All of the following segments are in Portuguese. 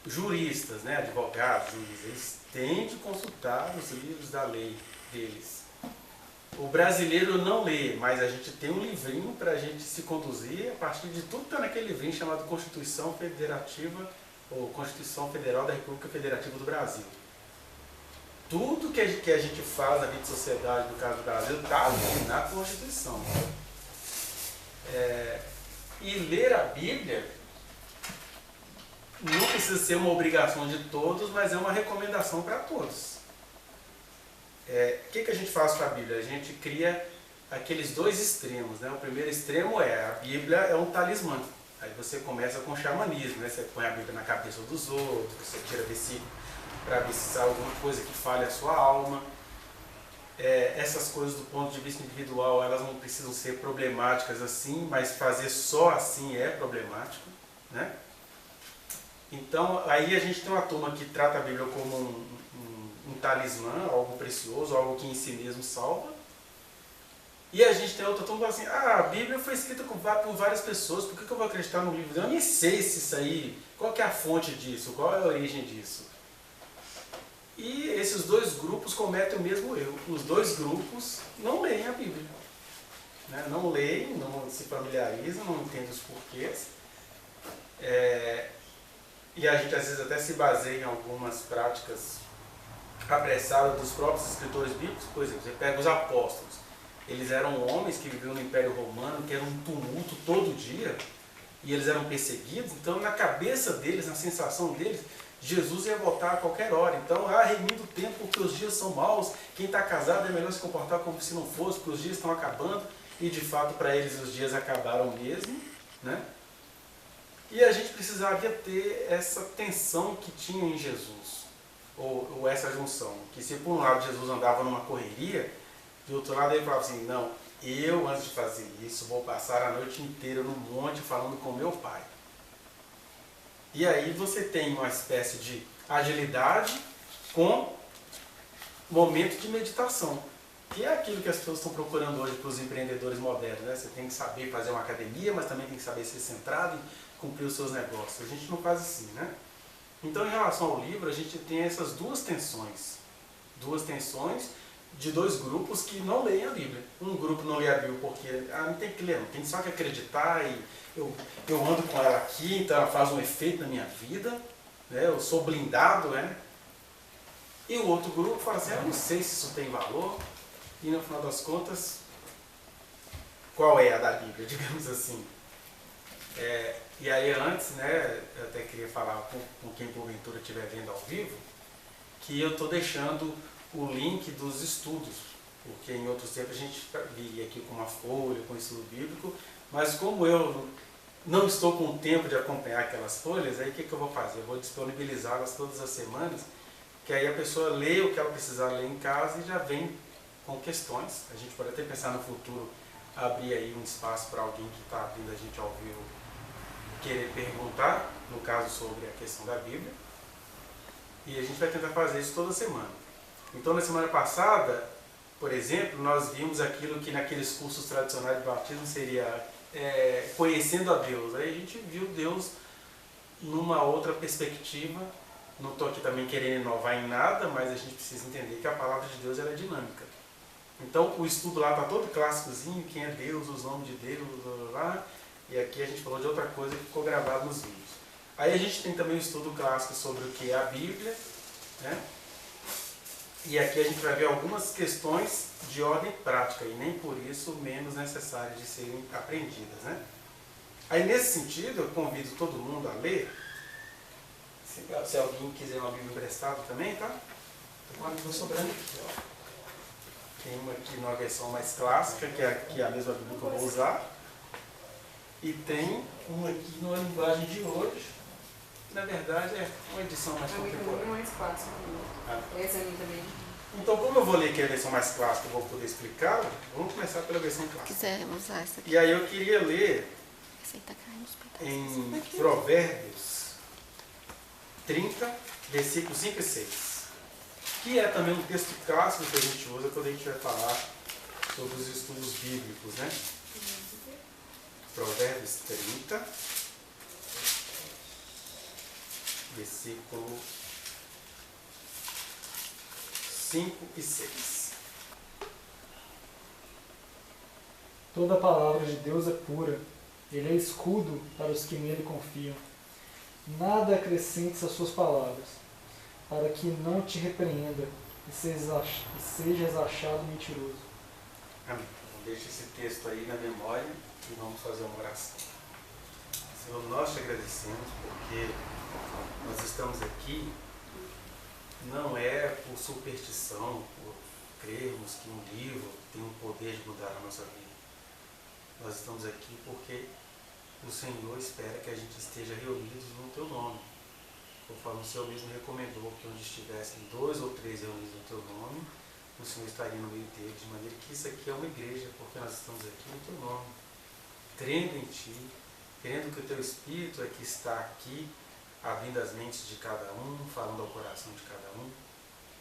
juristas, né, advogados, juízes, eles têm de consultar os livros da lei deles. O brasileiro não lê, mas a gente tem um livrinho para a gente se conduzir a partir de tudo que está naquele livrinho chamado Constituição Federativa, ou Constituição Federal da República Federativa do Brasil. Tudo que a gente faz na vida de sociedade, no caso do Brasil, está ali na Constituição. E ler a Bíblia não precisa ser uma obrigação de todos, mas é uma recomendação para todos. O que a gente faz com a Bíblia? A gente cria aqueles dois extremos, né? O primeiro extremo a Bíblia é um talismã. Aí você começa com o xamanismo, né? Você põe a Bíblia na cabeça dos outros, você tira versículo para ver se sai alguma coisa que fale a sua alma. Essas coisas do ponto de vista individual, elas não precisam ser problemáticas assim, mas fazer só assim é problemático, né? Então, aí a gente tem uma turma que trata a Bíblia como um talismã, algo precioso, algo que em si mesmo salva. E a gente tem outra turma que fala assim, a Bíblia foi escrita por várias pessoas, por que eu vou acreditar no livro? Eu nem sei se isso aí, qual que é a fonte disso, qual é a origem disso. E esses dois grupos cometem o mesmo erro. Os dois grupos não leem a Bíblia. Né? Não leem, não se familiarizam, não entendem os porquês. E a gente às vezes até se baseia em algumas práticas apressadas dos próprios escritores bíblicos. Por exemplo, você pega os apóstolos. Eles eram homens que viviam no Império Romano, que era um tumulto todo dia, e eles eram perseguidos. Então, na cabeça deles, na sensação deles, Jesus ia voltar a qualquer hora. Então, remindo o tempo porque os dias são maus, quem está casado é melhor se comportar como se não fosse, porque os dias estão acabando, e de fato para eles os dias acabaram mesmo, né? E a gente precisaria ter essa tensão que tinha em Jesus, ou essa junção, que se por um lado Jesus andava numa correria, do outro lado ele falava assim, não, eu antes de fazer isso vou passar a noite inteira no monte falando com meu pai. E aí você tem uma espécie de agilidade com momento de meditação, que é aquilo que as pessoas estão procurando hoje para os empreendedores modernos, né? Você tem que saber fazer uma academia, mas também tem que saber ser centrado e cumprir os seus negócios. A gente não faz assim, né? Então, em relação ao livro, a gente tem essas duas tensões de dois grupos que não leem a Bíblia. Um grupo não lê a Bíblia porque não tem que ler, não tem só que acreditar e eu ando com ela aqui, então ela faz um efeito na minha vida, né? Eu sou blindado, né? E o outro grupo fala assim, eu não sei se isso tem valor, e no final das contas, qual é a da Bíblia, digamos assim. E aí antes, né, eu até queria falar com quem porventura estiver vendo ao vivo, que eu estou deixando o link dos estudos, porque em outros tempos a gente via aqui com uma folha, com estudo bíblico, mas como eu não estou com tempo de acompanhar aquelas folhas, aí o que eu vou fazer? Eu vou disponibilizá-las todas as semanas, que aí a pessoa lê o que ela precisar ler em casa e já vem com questões. A gente pode até pensar no futuro, abrir aí um espaço para alguém que está vindo a gente ao vivo querer perguntar, no caso sobre a questão da Bíblia, e a gente vai tentar fazer isso toda semana. Então, na semana passada, por exemplo, nós vimos aquilo que naqueles cursos tradicionais de batismo seria conhecendo a Deus. Aí a gente viu Deus numa outra perspectiva. Não estou aqui também querendo inovar em nada, mas a gente precisa entender que a palavra de Deus ela é dinâmica. Então, o estudo lá está todo clássicozinho, quem é Deus, os nomes de Deus, lá. E aqui a gente falou de outra coisa que ficou gravado nos vídeos. Aí a gente tem também um estudo clássico sobre o que é a Bíblia, né? E aqui a gente vai ver algumas questões de ordem prática, e nem por isso menos necessárias de serem aprendidas, né? Aí nesse sentido, eu convido todo mundo a ler. Se alguém quiser uma Bíblia emprestada também, tá? Estou sobrando aqui, ó. Tem uma aqui numa versão mais clássica, que é a mesma Bíblia que eu vou usar. E tem uma aqui numa linguagem de hoje. Na verdade, é uma edição mais contemporânea. mais clássica. Essa é também. Então, como eu vou ler aqui a versão mais clássica, eu vou poder explicá-la, vamos começar pela versão clássica. Se quiser usar essa aqui. E aí eu queria ler Essa aí tá caindo os pedaços. em Provérbios 30, versículos 5 e 6. Que é também um texto clássico que a gente usa quando a gente vai falar sobre os estudos bíblicos, né? Provérbios 30, versículo 5 e 6. Toda a palavra de Deus é pura. Ele é escudo para os que nele confiam. Nada acrescentes às suas palavras, para que não te repreenda e sejas achado mentiroso. Amém. Então, deixa esse texto aí na memória e vamos fazer uma oração. Senhor, nós te agradecemos porque nós estamos aqui, não é por superstição, por crermos que um livro tem o poder de mudar a nossa vida. Nós estamos aqui porque o Senhor espera que a gente esteja reunidos no Teu nome. Conforme o Senhor mesmo recomendou que onde estivessem 2 ou 3 reunidos no Teu nome, o Senhor estaria no meio deles, de maneira que isso aqui é uma igreja, porque nós estamos aqui no Teu nome, crendo em Ti, crendo que o Teu Espírito é que está aqui, abrindo as mentes de cada um, falando ao coração de cada um.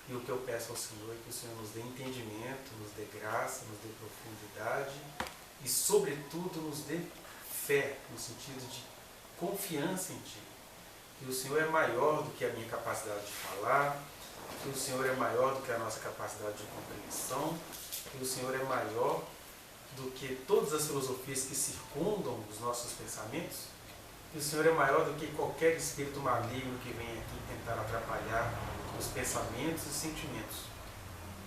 E o que eu peço ao Senhor é que o Senhor nos dê entendimento, nos dê graça, nos dê profundidade e, sobretudo, nos dê fé, no sentido de confiança em Ti. Que o Senhor é maior do que a minha capacidade de falar, que o Senhor é maior do que a nossa capacidade de compreensão, que o Senhor é maior do que todas as filosofias que circundam os nossos pensamentos, que o Senhor é maior do que qualquer espírito maligno que venha aqui tentar atrapalhar os pensamentos e sentimentos.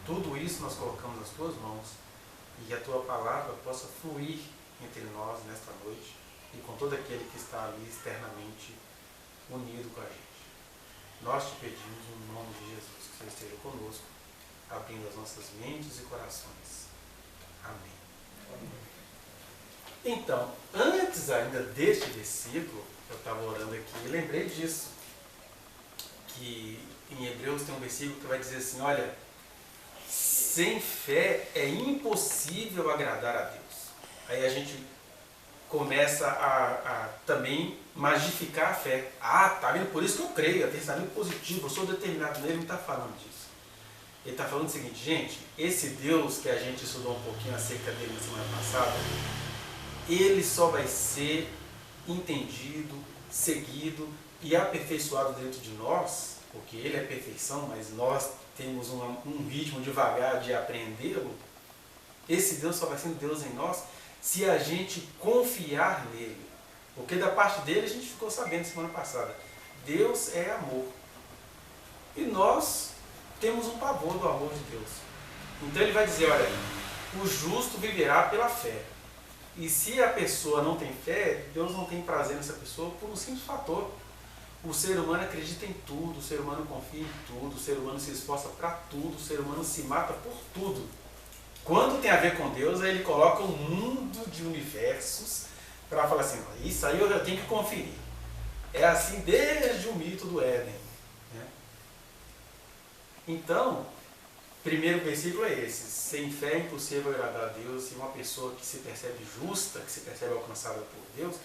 Tudo isso nós colocamos nas Tuas mãos e que a Tua palavra possa fluir entre nós nesta noite e com todo aquele que está ali externamente unido com a gente. Nós te pedimos no nome de Jesus que o Senhor esteja conosco, abrindo as nossas mentes e corações. Amém. Então, antes ainda deste versículo, eu estava orando aqui e lembrei disso, que em Hebreus tem um versículo que vai dizer assim, olha, sem fé é impossível agradar a Deus. Aí a gente começa a também magificar a fé. Ah, tá vendo? Por isso que eu creio, é pensamento positivo, eu sou determinado nele, ele não está falando disso. Ele está falando o seguinte, gente, esse Deus que a gente estudou um pouquinho acerca dele na semana passada, ele só vai ser entendido, seguido e aperfeiçoado dentro de nós, porque ele é perfeição, mas nós temos um ritmo devagar de aprendê-lo. Esse Deus só vai ser Deus em nós se a gente confiar nele. Porque da parte dele a gente ficou sabendo semana passada. Deus é amor. E nós temos um pavor do amor de Deus. Então ele vai dizer, olha, o justo viverá pela fé. E se a pessoa não tem fé, Deus não tem prazer nessa pessoa por um simples fator. O ser humano acredita em tudo, o ser humano confia em tudo, o ser humano se esforça para tudo, o ser humano se mata por tudo. Quando tem a ver com Deus, aí ele coloca um mundo de universos para falar assim, isso aí eu tenho que conferir. É assim desde o mito do Éden. Né? Então, primeiro versículo é esse. Sem fé é impossível agradar a Deus. E uma pessoa que se percebe justa, que se percebe alcançada por Deus,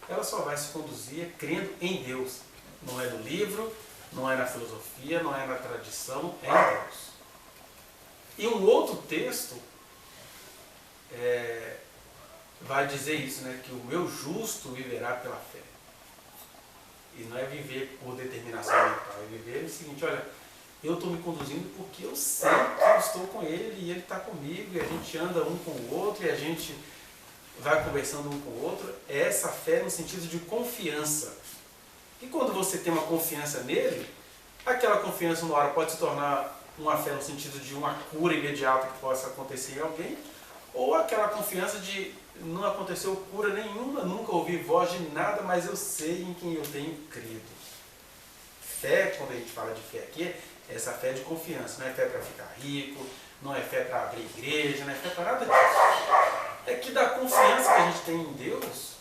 ela só vai se conduzir crendo em Deus. Não é no livro, não é na filosofia, não é na tradição, é em Deus. E um outro texto vai dizer isso, né? Que o meu justo viverá pela fé. E não é viver por determinação mental, é viver o seguinte, olha, eu estou me conduzindo porque eu sei que eu estou com ele e ele está comigo, e a gente anda um com o outro, e a gente vai conversando um com o outro. É essa fé no sentido de confiança. E quando você tem uma confiança nele, aquela confiança uma hora pode se tornar uma fé no sentido de uma cura imediata que possa acontecer em alguém, ou aquela confiança de não aconteceu cura nenhuma, nunca ouvi voz de nada, mas eu sei em quem eu tenho crido. Fé, quando a gente fala de fé aqui, é essa fé de confiança. Não é fé para ficar rico, não é fé para abrir igreja, não é fé para nada disso. É que da confiança que a gente tem em Deus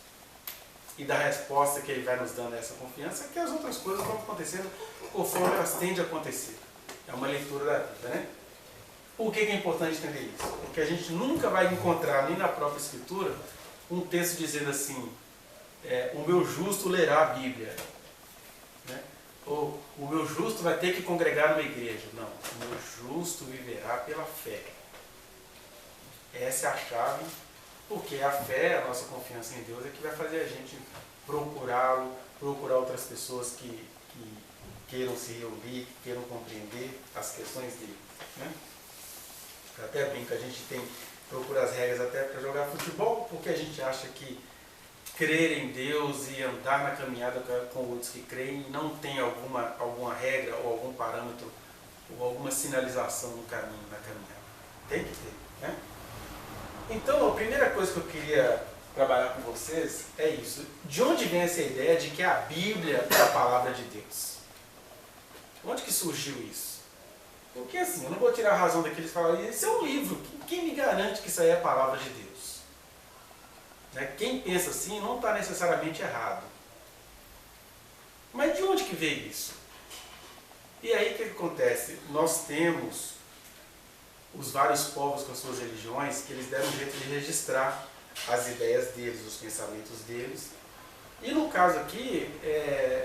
e da resposta que Ele vai nos dando a essa confiança, que as outras coisas vão acontecendo conforme elas tendem a acontecer. É uma leitura da vida, né? Por que é importante entender isso? Porque a gente nunca vai encontrar, nem na própria Escritura, um texto dizendo assim, o meu justo lerá a Bíblia. Né? Ou o meu justo vai ter que congregar numa igreja. Não, o meu justo viverá pela fé. Essa é a chave, porque a fé, a nossa confiança em Deus, é que vai fazer a gente procurá-lo, procurar outras pessoas que que queiram se reunir, que queiram compreender as questões dele. Né? Eu até brinco, a gente procura as regras até para jogar futebol, porque a gente acha que crer em Deus e andar na caminhada com outros que creem não tem alguma regra ou algum parâmetro ou alguma sinalização no caminho, na caminhada. Tem que ter. Né? Então, a primeira coisa que eu queria trabalhar com vocês é isso. De onde vem essa ideia de que a Bíblia é a palavra de Deus? Onde que surgiu isso? Porque assim, eu não vou tirar a razão daqueles que falam, isso é um livro, quem me garante que isso aí é a palavra de Deus? Né? Quem pensa assim não está necessariamente errado. Mas de onde que veio isso? E aí o que acontece? Nós temos os vários povos com as suas religiões que eles deram um jeito de registrar as ideias deles, os pensamentos deles. E no caso aqui,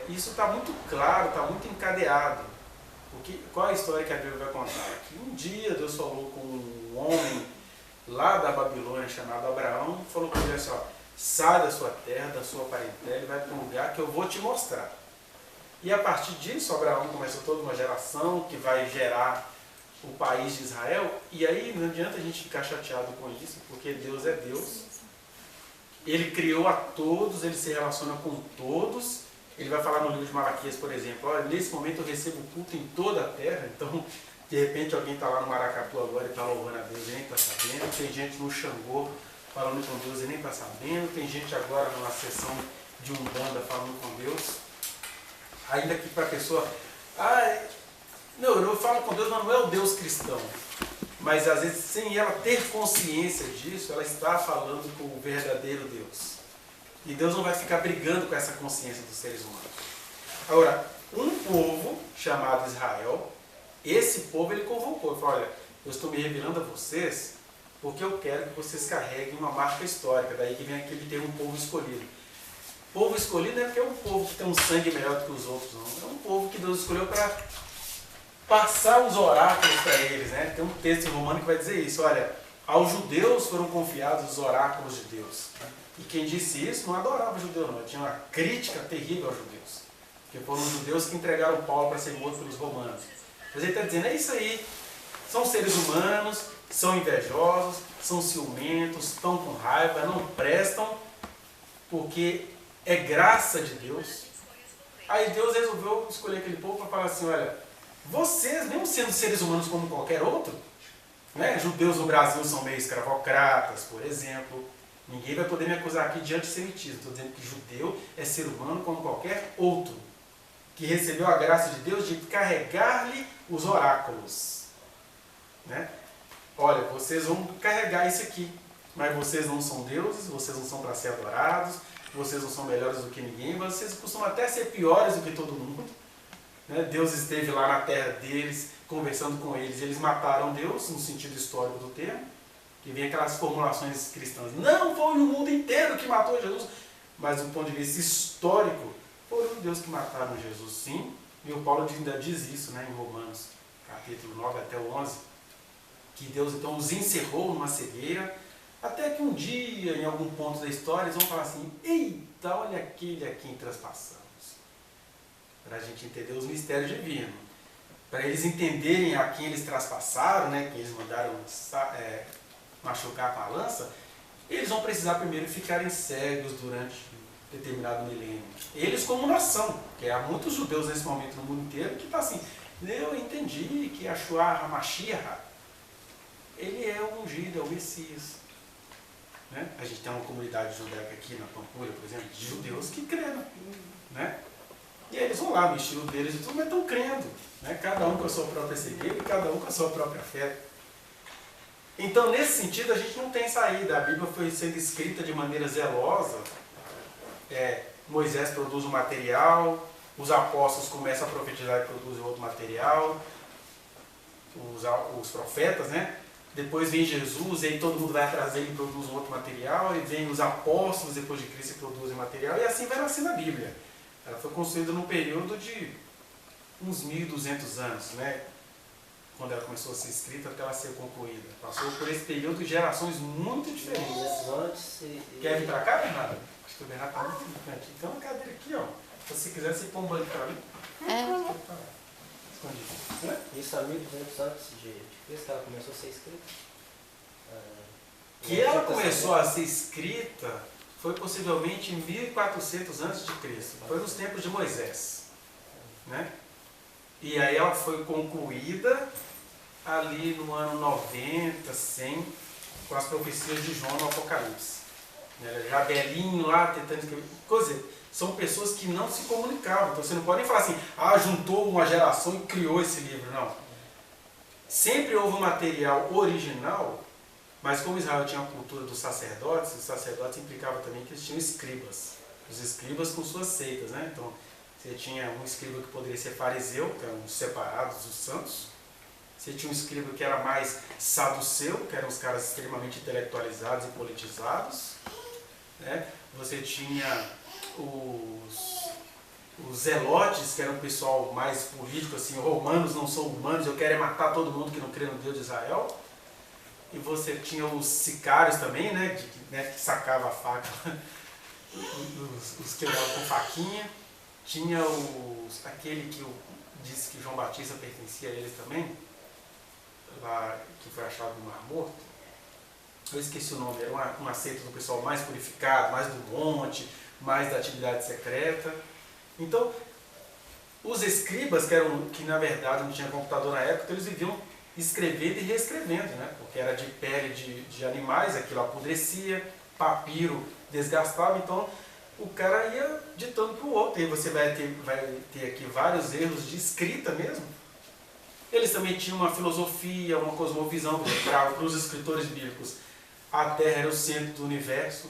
isso está muito claro, está muito encadeado. Qual é a história que a Bíblia vai contar? Que um dia Deus falou com um homem lá da Babilônia chamado Abraão, falou para ele assim, ó, sai da sua terra, da sua parentela e vai para um lugar que eu vou te mostrar. E a partir disso, Abraão começou toda uma geração que vai gerar o país de Israel, e aí não adianta a gente ficar chateado com isso, porque Deus é Deus. Ele criou a todos, ele se relaciona com todos. Ele vai falar no livro de Malaquias, por exemplo, olha, nesse momento eu recebo culto em toda a terra, então de repente alguém está lá no Maracatu agora e está louvando a Deus e nem está sabendo, tem gente no Xangô falando com Deus e nem está sabendo, tem gente agora numa sessão de Umbanda falando com Deus, ainda que para a pessoa, não, eu falo com Deus, mas não é o Deus cristão. Mas às vezes, sem ela ter consciência disso, ela está falando com o verdadeiro Deus. E Deus não vai ficar brigando com essa consciência dos seres humanos. Agora, um povo chamado Israel, esse povo ele convocou. Ele falou, olha, eu estou me revelando a vocês porque eu quero que vocês carreguem uma marca histórica. Daí que vem aquele termo povo escolhido. Povo escolhido não é porque é um povo que tem um sangue melhor do que os outros, não. É um povo que Deus escolheu para passar os oráculos para eles, né? Tem um texto romano que vai dizer isso, olha, aos judeus foram confiados os oráculos de Deus. E quem disse isso não adorava o judeu, não. Tinha uma crítica terrível aos judeus. Porque foram os judeus que entregaram Paulo para ser morto pelos romanos. Mas ele está dizendo, é isso aí. São seres humanos, são invejosos, são ciumentos, estão com raiva, não prestam, porque é graça de Deus. Aí Deus resolveu escolher aquele povo para falar assim, olha, vocês, mesmo sendo seres humanos como qualquer outro, né? Judeus no Brasil são meio escravocratas, por exemplo. Ninguém vai poder me acusar aqui de antissemitismo. Estou dizendo que judeu é ser humano como qualquer outro, que recebeu a graça de Deus de carregar-lhe os oráculos. Né? Olha, vocês vão carregar isso aqui, mas vocês não são deuses, vocês não são para ser adorados, vocês não são melhores do que ninguém, vocês costumam até ser piores do que todo mundo. Né? Deus esteve lá na terra deles, conversando com eles, eles mataram Deus, no sentido histórico do termo, que vem aquelas formulações cristãs. Não foi o mundo inteiro que matou Jesus, mas do ponto de vista histórico, foi o Deus que mataram Jesus, sim. E o Paulo ainda diz isso, né, em Romanos, capítulo 9 até o 11, que Deus então os encerrou numa cegueira, até que um dia, em algum ponto da história, eles vão falar assim, eita, olha aquele a quem traspassamos. Para a gente entender os mistérios divinos. Para eles entenderem a quem eles traspassaram, né, quem eles mandaram machucar com a lança, eles vão precisar primeiro ficarem cegos durante determinado milênio. Eles como nação, que há muitos judeus nesse momento no mundo inteiro que estão assim, eu entendi que Yahshua HaMashiach, ele é o ungido, é o Messias. Né? A gente tem uma comunidade judaica aqui na Pampulha, por exemplo, de judeus que creem. Né? E aí eles vão lá no estilo deles e tudo, mas estão crendo. Né? Cada um com a sua própria cegueira e cada um com a sua própria fé. Então, nesse sentido, a gente não tem saída. A Bíblia foi sendo escrita de maneira zelosa. Moisés produz um material, os apóstolos começam a profetizar e produzem outro material, os profetas, né? Depois vem Jesus, e aí todo mundo vai atrás dele e produz um outro material, e vem os apóstolos depois de Cristo e produzem material, e assim vai nascendo a Bíblia. Ela foi construída num período de uns 1.200 anos, né? Quando ela começou a ser escrita até ela ser concluída. Passou por esse período de gerações muito diferentes. Quer vir para cá, Bernardo? Acho que o Bernardo está muito importante. Então, a cadeira aqui, ó. Se você quiser, você põe um banco pra mim. Escondido. Né? Isso há 1.200 antes de Cristo, que ela começou a ser escrita. Que ela começou a ser escrita foi possivelmente em 1400 a.C. Foi nos tempos de Moisés. Né? E aí ela foi concluída ali no ano 90, 100, com as profecias de João no Apocalipse. Já velhinho lá, tentando escrever. Coisa, são pessoas que não se comunicavam. Então você não pode nem falar assim, juntou uma geração e criou esse livro. Não. Sempre houve um material original, mas como Israel tinha a cultura dos sacerdotes, os sacerdotes implicavam também que eles tinham escribas. Os escribas com suas seitas, né? Então, você tinha um escriba que poderia ser fariseu, que eram os separados, os santos. Você tinha um escriba que era mais saduceu, que eram os caras extremamente intelectualizados e politizados. Né? Você tinha os zelotes, que eram o pessoal mais político, assim, romanos não são humanos, eu quero matar todo mundo que não crê no Deus de Israel. E você tinha os sicários também, né, que sacava a faca, os que andavam com faquinha. Tinha aquele que disse que João Batista pertencia a eles também, lá, que foi achado no Mar Morto. Eu esqueci o nome, era uma seita do pessoal mais purificado, mais do monte, mais da atividade secreta. Então, os escribas, que na verdade não tinha computador na época, então eles viviam escrevendo e reescrevendo, né? Porque era de pele de animais, aquilo apodrecia, papiro desgastava, então o cara ia ditando para o outro. E você vai ter aqui vários erros de escrita mesmo. Eles também tinham uma filosofia, uma cosmovisão para os escritores bíblicos. A Terra era o centro do universo,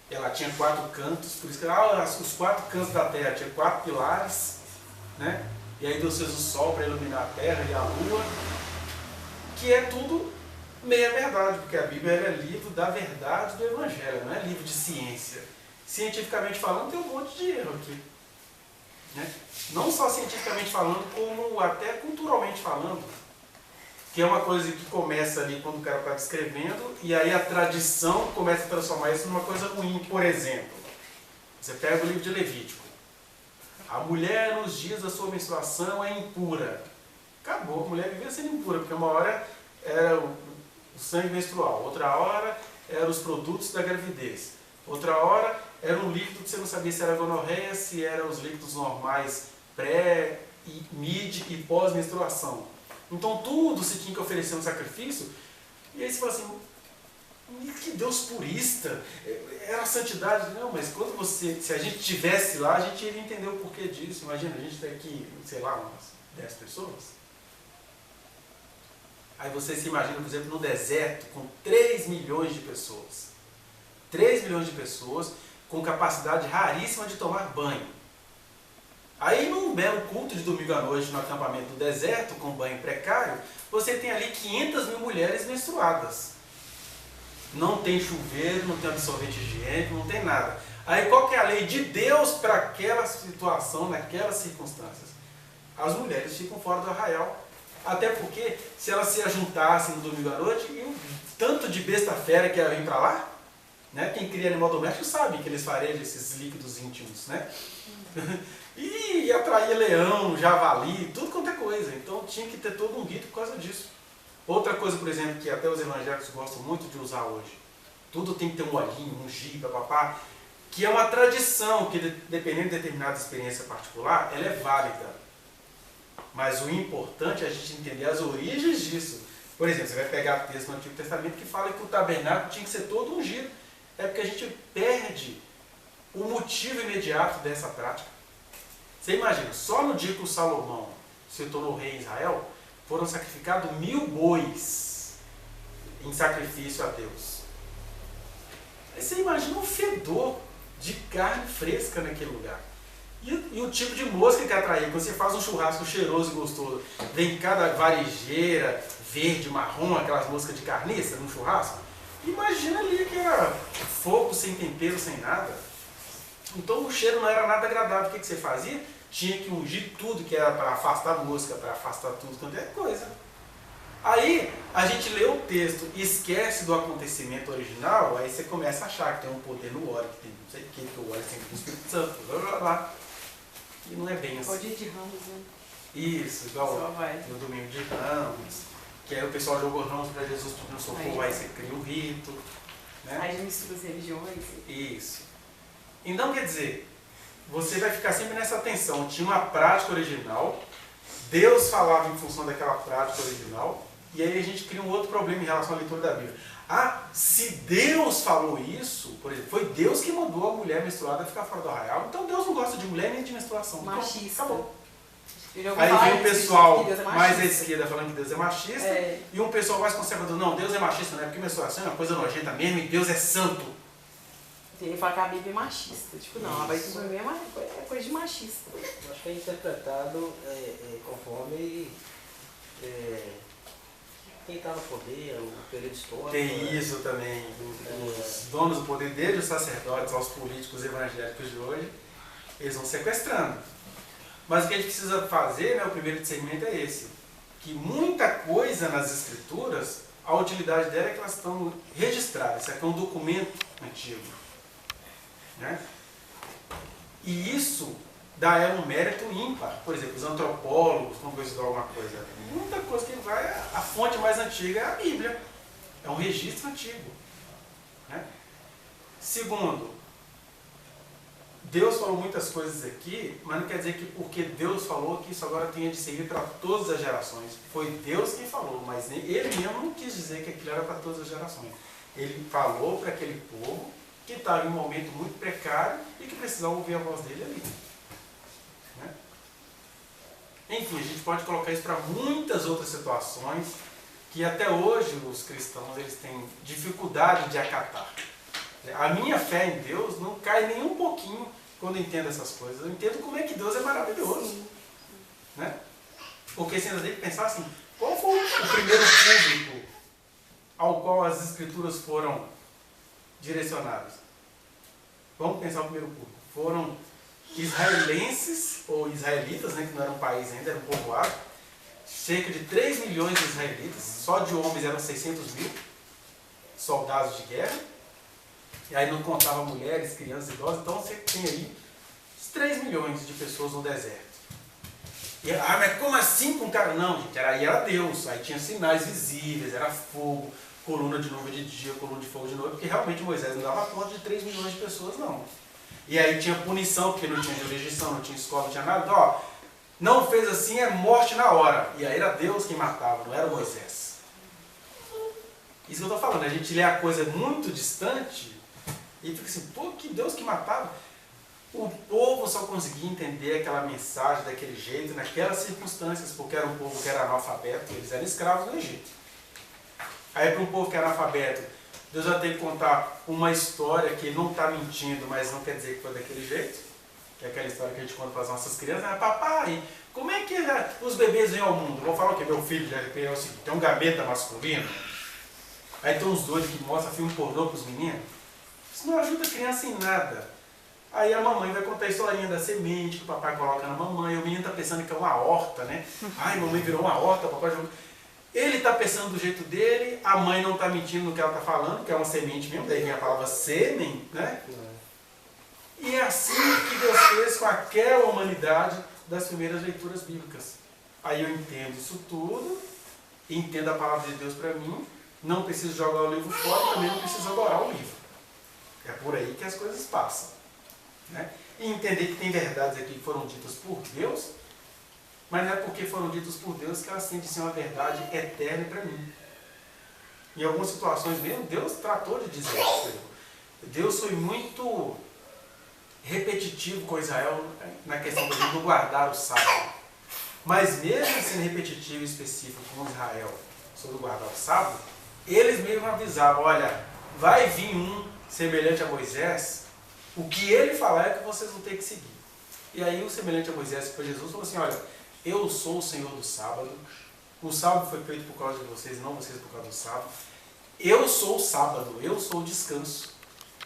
ela tinha 4 cantos, por isso que os 4 cantos da Terra tinha 4 pilares, né? E aí Deus fez o Sol para iluminar a Terra e a Lua, que é tudo meia verdade, porque a Bíblia é livro da verdade do Evangelho, não é livro de ciência. Cientificamente falando, tem um monte de erro aqui. Né? Não só cientificamente falando, como até culturalmente falando, que é uma coisa que começa ali quando o cara está descrevendo, e aí a tradição começa a transformar isso numa coisa ruim. Por exemplo, você pega o livro de Levítico. A mulher nos dias da sua menstruação é impura. Acabou, a mulher vivia sendo impura, porque uma hora era o sangue menstrual, outra hora eram os produtos da gravidez, outra hora era um líquido que você não sabia se era gonorreia, se eram os líquidos normais pré, mid e pós-menstruação. Então tudo se tinha que oferecer um sacrifício, e aí você fala assim, que Deus purista, era a santidade. Não, mas quando se a gente estivesse lá, a gente iria entender o porquê disso. Imagina, a gente tem aqui, sei lá, umas 10 pessoas. Aí você se imagina, por exemplo, no deserto, com 3 milhões de pessoas. 3 milhões de pessoas com capacidade raríssima de tomar banho. Aí, num belo culto de domingo à noite no acampamento do deserto, com banho precário, você tem ali 500 mil mulheres menstruadas. Não tem chuveiro, não tem absorvente higiênico, não tem nada. Aí, qual que é a lei de Deus para aquela situação, naquelas circunstâncias? As mulheres ficam fora do arraial. Até porque, se elas se ajuntassem no domingo à noite, e o tanto de besta fera que ia vir para lá, né? Quem cria animal doméstico sabe que eles farejam esses líquidos íntimos, né? E atraía leão, javali, tudo quanto é coisa. Então tinha que ter todo um rito por causa disso. Outra coisa, por exemplo, que até os evangélicos gostam muito de usar hoje. Tudo tem que ter um olhinho, um giba, papá. Que é uma tradição que, dependendo de determinada experiência particular, ela é válida. Mas o importante é a gente entender as origens disso. Por exemplo, você vai pegar texto no Antigo Testamento que fala que o tabernáculo tinha que ser todo ungido. É porque a gente perde o motivo imediato dessa prática. Você imagina, só no dia que o Salomão se tornou rei em Israel, foram sacrificados 1000 bois em sacrifício a Deus. Aí você imagina um fedor de carne fresca naquele lugar. E o tipo de mosca que atraía, quando você faz um churrasco cheiroso e gostoso, vem cada varejeira, verde, marrom, aquelas moscas de carniça no churrasco. Imagina ali que era fogo sem tempero, sem nada. Então o cheiro não era nada agradável. O que você fazia? Tinha que ungir tudo que era para afastar a mosca, para afastar tudo quanto é coisa. Aí a gente lê o texto e esquece do acontecimento original, aí você começa a achar que tem um poder no óleo, que tem não sei o que o óleo tem o Espírito Santo, blá blá blá. E não é bem assim. Pode ir de Ramos, né? Isso, igual Só vai. no domingo de Ramos, que aí o pessoal jogou ramos para Jesus pedindo socorro, aí você cria um rito. Né? Aí já mistura as religiões. Isso. Então, quer dizer, você vai ficar sempre nessa tensão. Tinha uma prática original, Deus falava em função daquela prática original, e aí a gente cria um outro problema em relação à leitura da Bíblia. Ah, se Deus falou isso, por exemplo, foi Deus que mandou a mulher menstruada ficar fora do arraial, então Deus não gosta de mulher nem de menstruação. Machista. Então, acabou. Eu já ouvi Aí falar vem o isso, pessoal que Deus é mais à machista. esquerda falando que Deus é machista, É. e um pessoal mais conservador, não, Deus é machista, não é porque menstruação é uma coisa nojenta mesmo, e Deus é santo. Ele fala que a Bíblia é machista. Tipo, não, a Bíblia é coisa de machista. Eu acho que é interpretado conforme quem está no poder, o período histórico. Tem isso também. Os donos do poder, desde os sacerdotes aos políticos evangélicos de hoje, eles vão sequestrando. Mas o que a gente precisa fazer, né, o primeiro discernimento é esse. Que muita coisa nas escrituras, a utilidade dela é que elas estão registradas. Isso aqui é um documento antigo. Né? E isso dá a ela um mérito ímpar. Por exemplo, os antropólogos, quando vão estudar alguma coisa, muita coisa que vai, a fonte mais antiga é a Bíblia. É um registro antigo. Né? Segundo, Deus falou muitas coisas aqui, mas não quer dizer que porque Deus falou que isso agora tenha de seguir para todas as gerações. Foi Deus quem falou, mas ele mesmo não quis dizer que aquilo era para todas as gerações. Ele falou para aquele povo que estava em um momento muito precário e que precisava ouvir a voz dele ali. Né? Enfim, a gente pode colocar isso para muitas outras situações que até hoje os cristãos eles têm dificuldade de acatar. A minha fé em Deus não cai nem um pouquinho quando eu entendo essas coisas. Eu entendo como é que Deus é maravilhoso. Né? Porque você tem que pensar assim, qual foi o primeiro público ao qual as escrituras foram direcionadas? Vamos pensar o primeiro público. Foram israelenses, ou israelitas, né, que não era um país ainda, era um povoado, cerca de 3 milhões de israelitas, só de homens eram 600 mil soldados de guerra, e aí não contava mulheres, crianças, idosos, então você tem aí 3 milhões de pessoas no deserto. E, mas como assim com um cara? Não, gente, aí era Deus, aí tinha sinais visíveis, era fogo, coluna de nuvem de dia, coluna de fogo de noite, porque realmente Moisés não dava conta de 3 milhões de pessoas, não. E aí tinha punição, porque não tinha jurisdição, não tinha escola, não tinha nada. Então, ó, não fez assim, é morte na hora. E aí era Deus quem matava, não era Moisés. Isso que eu estou falando, a gente lê a coisa muito distante e fica assim, pô, que Deus que matava. O povo só conseguia entender aquela mensagem daquele jeito, naquelas circunstâncias, porque era um povo que era analfabeto, eles eram escravos no Egito. Aí para um povo que era analfabeto, Deus já tem que contar uma história que não está mentindo, mas não quer dizer que foi daquele jeito. Que é aquela história que a gente conta para as nossas crianças. Ah, papai, como é que os bebês vêm ao mundo? Vou falar o quê? Meu filho já é o seguinte, tem um gaveta masculino. Aí tem uns doidos que mostram filme pornô para os meninos. Isso não ajuda a criança em nada. Aí a mamãe vai contar a historinha da semente que o papai coloca na mamãe. O menino está pensando que é uma horta, né? Ai, mamãe virou uma horta, papai jogou. Ele está pensando do jeito dele, a mãe não está mentindo no que ela está falando, que é uma semente mesmo, daí vem a palavra sêmen, né? E é assim que Deus fez com aquela humanidade das primeiras leituras bíblicas. Aí eu entendo isso tudo, entendo a palavra de Deus para mim, não preciso jogar o livro fora e também não preciso adorar o livro. É por aí que as coisas passam. Né? E entender que tem verdades aqui que foram ditas por Deus, mas não é porque foram ditas por Deus que elas têm de ser uma verdade eterna para mim. Em algumas situações mesmo, Deus tratou de dizer isso. Deus foi muito repetitivo com Israel na questão de não guardar o sábado. Mas mesmo sendo repetitivo e específico com Israel sobre guardar o sábado, eles mesmo avisavam, olha, vai vir um semelhante a Moisés, o que ele falar é que vocês vão ter que seguir. E aí o semelhante a Moisés, que foi Jesus, falou assim, olha, eu sou o Senhor do sábado, o sábado foi feito por causa de vocês, não vocês por causa do sábado. Eu sou o sábado, eu sou o descanso.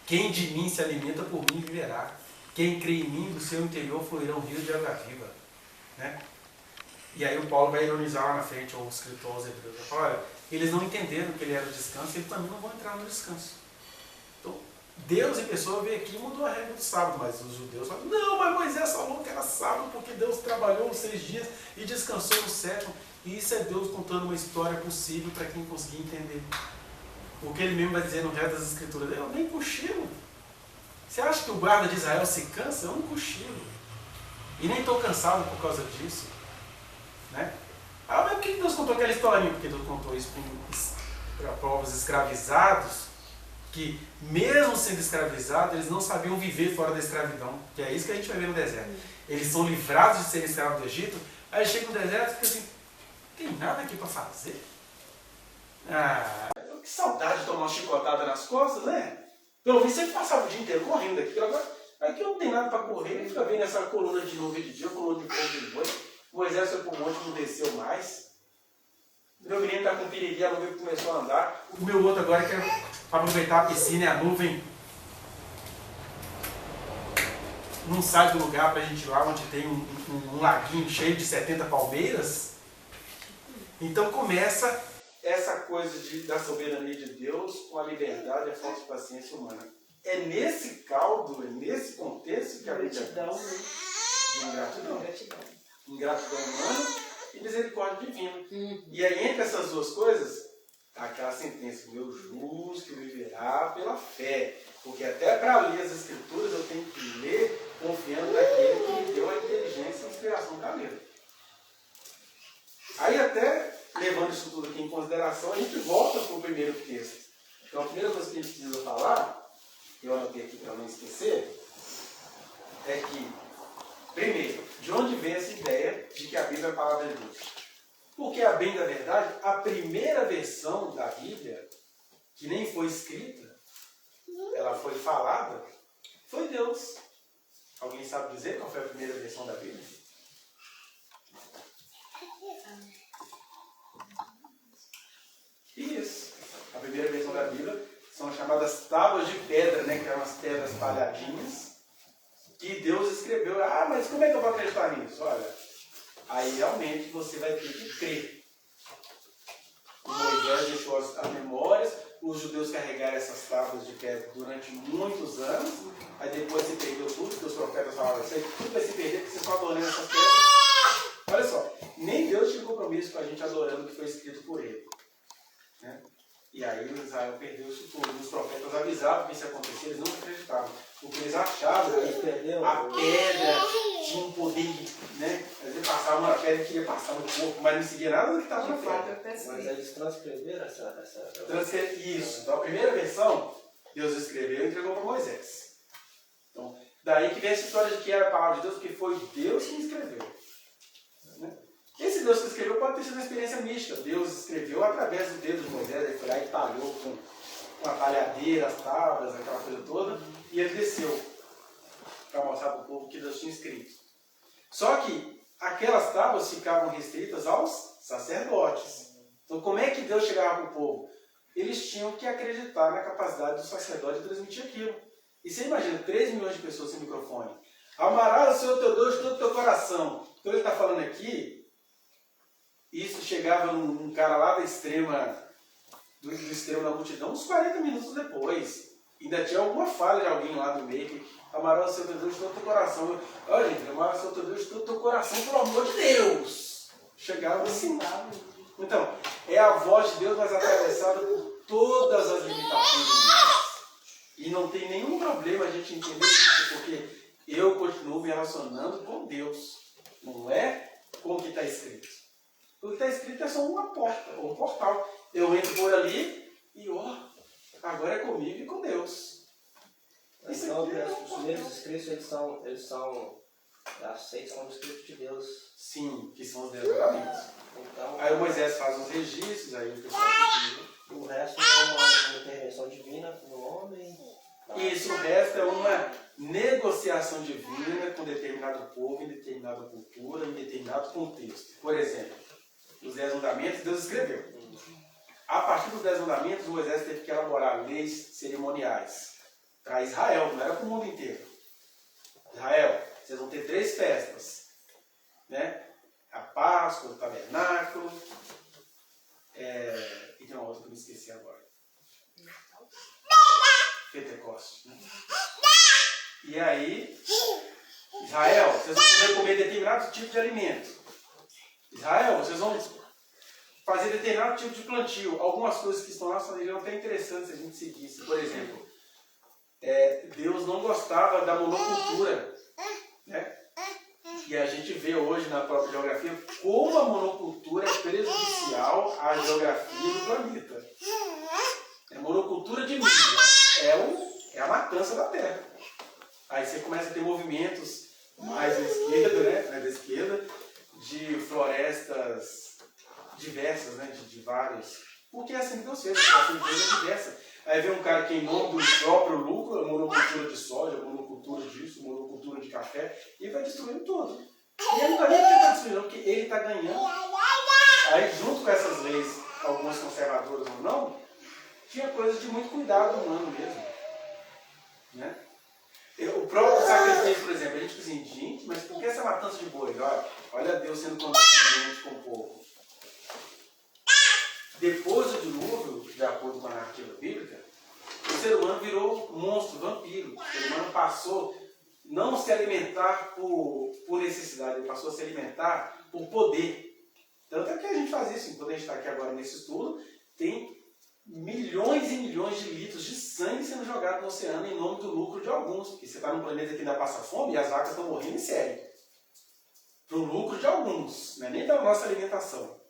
Quem de mim se alimenta por mim viverá. Quem crê em mim, do seu interior fluirão rios de água viva. Né? E aí o Paulo vai ironizar lá na frente, o escritor aos Hebreus, vai falar, olha, eles não entenderam que ele era o descanso, eles também não vão entrar no descanso. Então, Deus em pessoa veio aqui e mudou a regra do sábado, mas os judeus falam, não, mas Moisés falou que era sábado porque Deus trabalhou 6 dias e descansou no 7º. E isso é Deus contando uma história possível para quem conseguir entender. O que ele mesmo vai dizer no resto das escrituras, eu nem cochilo. Você acha que o guarda de Israel se cansa? Eu não cochilo. E nem estou cansado por causa disso. Né? Ah, mas por que Deus contou aquela historinha? Porque Deus contou isso para povos escravizados, que mesmo sendo escravizados, eles não sabiam viver fora da escravidão. Que é isso que a gente vai ver no deserto. Eles são livrados de serem escravos do Egito, aí chega no deserto e fica assim, tem nada aqui para fazer? Ah, que saudade de tomar uma chicotada nas costas, né? Pelo menos você passava o dia inteiro correndo aqui. Agora, aqui não tem nada para correr, ele fica vendo essa coluna de nuvem de dia, coluna de fogo de noite. Moisés foi para o monte e não desceu mais. Meu menino está com piriri, a nuvem começou a andar. O meu outro agora quer aproveitar a piscina e a nuvem não sai do lugar para a gente ir lá onde tem um laguinho cheio de 70 palmeiras. Então começa essa coisa da soberania de Deus com a liberdade e a falta de paciência humana. É nesse caldo, é nesse contexto que a Bíblia de ingratidão. Ingratidão humana e misericórdia divina. E aí, entre essas duas coisas, aquela sentença, meu justo viverá pela fé. Porque até para ler as Escrituras eu tenho que ler confiando naquele que me deu a inteligência e a inspiração da letra. Aí até, levando isso tudo aqui em consideração, a gente volta para o primeiro texto. Então a primeira coisa que a gente precisa falar, que eu anotei aqui para não esquecer, é que, primeiro, de onde vem essa ideia de que a Bíblia é a palavra de Deus? Porque, a bem da verdade, a primeira versão da Bíblia, que nem foi escrita, ela foi falada, foi Deus. Alguém sabe dizer qual foi a primeira versão da Bíblia? Isso. A primeira versão da Bíblia são as chamadas tábuas de pedra, né, que eram as pedras palhadinhas, que Deus escreveu. Ah, mas como é que eu vou acreditar nisso? Olha, aí realmente você vai ter que crer. O Moisés deixou as memórias, os judeus carregaram essas tábuas de pedra durante muitos anos, aí depois se perdeu tudo, porque os profetas falaram, isso aí tudo vai se perder porque vocês estão adorando essas pedras. Olha só, nem Deus tinha compromisso com a gente adorando o que foi escrito por ele. Né? E aí Israel perdeu isso tudo. Os profetas avisavam que isso ia acontecer, eles não acreditavam. Porque eles achavam que a pedra tinha um poder, né? Às vezes passava uma pedra que ia passar no corpo, mas não seguia nada do que estava na pedra. Mas eles transcreveram essa... Isso. Então a primeira versão, Deus escreveu e entregou para Moisés. Então, daí que vem essa história de que era a palavra de Deus, porque foi Deus que escreveu. Né? Esse Deus que escreveu pode ter sido uma experiência mística. Deus escreveu através do dedo de Moisés, ele foi lá e talhou com a talhadeira, as tábuas, aquela coisa toda, e ele desceu para mostrar para o povo que Deus tinha escrito. Só que aquelas tábuas ficavam restritas aos sacerdotes. Então como é que Deus chegava para o povo? Eles tinham que acreditar na capacidade do sacerdote de transmitir aquilo. E você imagina, 3 milhões de pessoas sem microfone. Amarás o Senhor teu Deus de todo o teu coração. Então ele está falando aqui, isso chegava num cara lá do extremo da multidão, uns 40 minutos depois. Ainda tinha alguma falha de alguém lá do meio que amarás o Senhor teu Deus de todo o teu coração. Olha, gente, amarás o Senhor teu Deus de todo o teu coração, pelo amor de Deus. Chegava assim. Então, é a voz de Deus, mas atravessada por todas as limitações humanas. E não tem nenhum problema a gente entender isso, porque eu continuo me relacionando com Deus. Não é com o que está escrito. O que está escrito é só uma porta, ou um portal. Eu entro por ali e, agora é comigo e com Deus. Então, os primeiros escritos, eles são aceitos como escritos de Deus. Sim, que são os 10 mandamentos. Então, aí o Moisés faz uns registros, aí o pessoal continua. O resto é uma intervenção divina no homem. Isso, o resto é uma negociação divina com determinado povo, em determinada cultura, em determinado contexto. Por exemplo, os 10 mandamentos Deus escreveu. A partir dos 10 mandamentos, Moisés teve que elaborar leis cerimoniais para Israel, não era para o mundo inteiro. Israel, vocês vão ter 3 festas, né? A Páscoa, o Tabernáculo, e tem uma outra que eu me esqueci agora. Pentecostes, né? Israel, vocês vão poder comer determinado tipo de alimento. Israel, vocês vão fazer determinado tipo de plantio. Algumas coisas que estão lá seriam até interessantes se a gente seguisse. Por exemplo, Deus não gostava da monocultura, né? E a gente vê hoje na própria geografia como a monocultura é prejudicial à geografia do planeta. É monocultura de milho, é a matança da terra. Aí você começa a ter movimentos mais à esquerda, né? Mais à esquerda, de florestas diversas, né? De vários. Porque é assim que Deus fez, a cultura é diversa. Aí vem um cara que, em nome do próprio lucro, monocultura de soja, monocultura disso, monocultura de café, e vai destruindo tudo. E ele não está nem tentando destruir, não, porque ele está ganhando. Aí, junto com essas leis, algumas conservadoras ou não, tinha coisa de muito cuidado humano mesmo. Né? O próprio sacrifício, por exemplo, a gente diz assim, gente, mas por que essa matança de boi? Olha Deus sendo condescendente com o povo. Depois do dilúvio, de acordo com a narrativa bíblica, o ser humano virou monstro, vampiro. O ser humano passou não a se alimentar por necessidade, ele passou a se alimentar por poder. Tanto é que a gente faz isso, enquanto a gente está aqui agora nesse estudo, tem milhões e milhões de litros de sangue sendo jogado no oceano em nome do lucro de alguns. Porque você está num planeta que ainda passa fome e as vacas estão morrendo em série. Para o lucro de alguns, não é nem da nossa alimentação.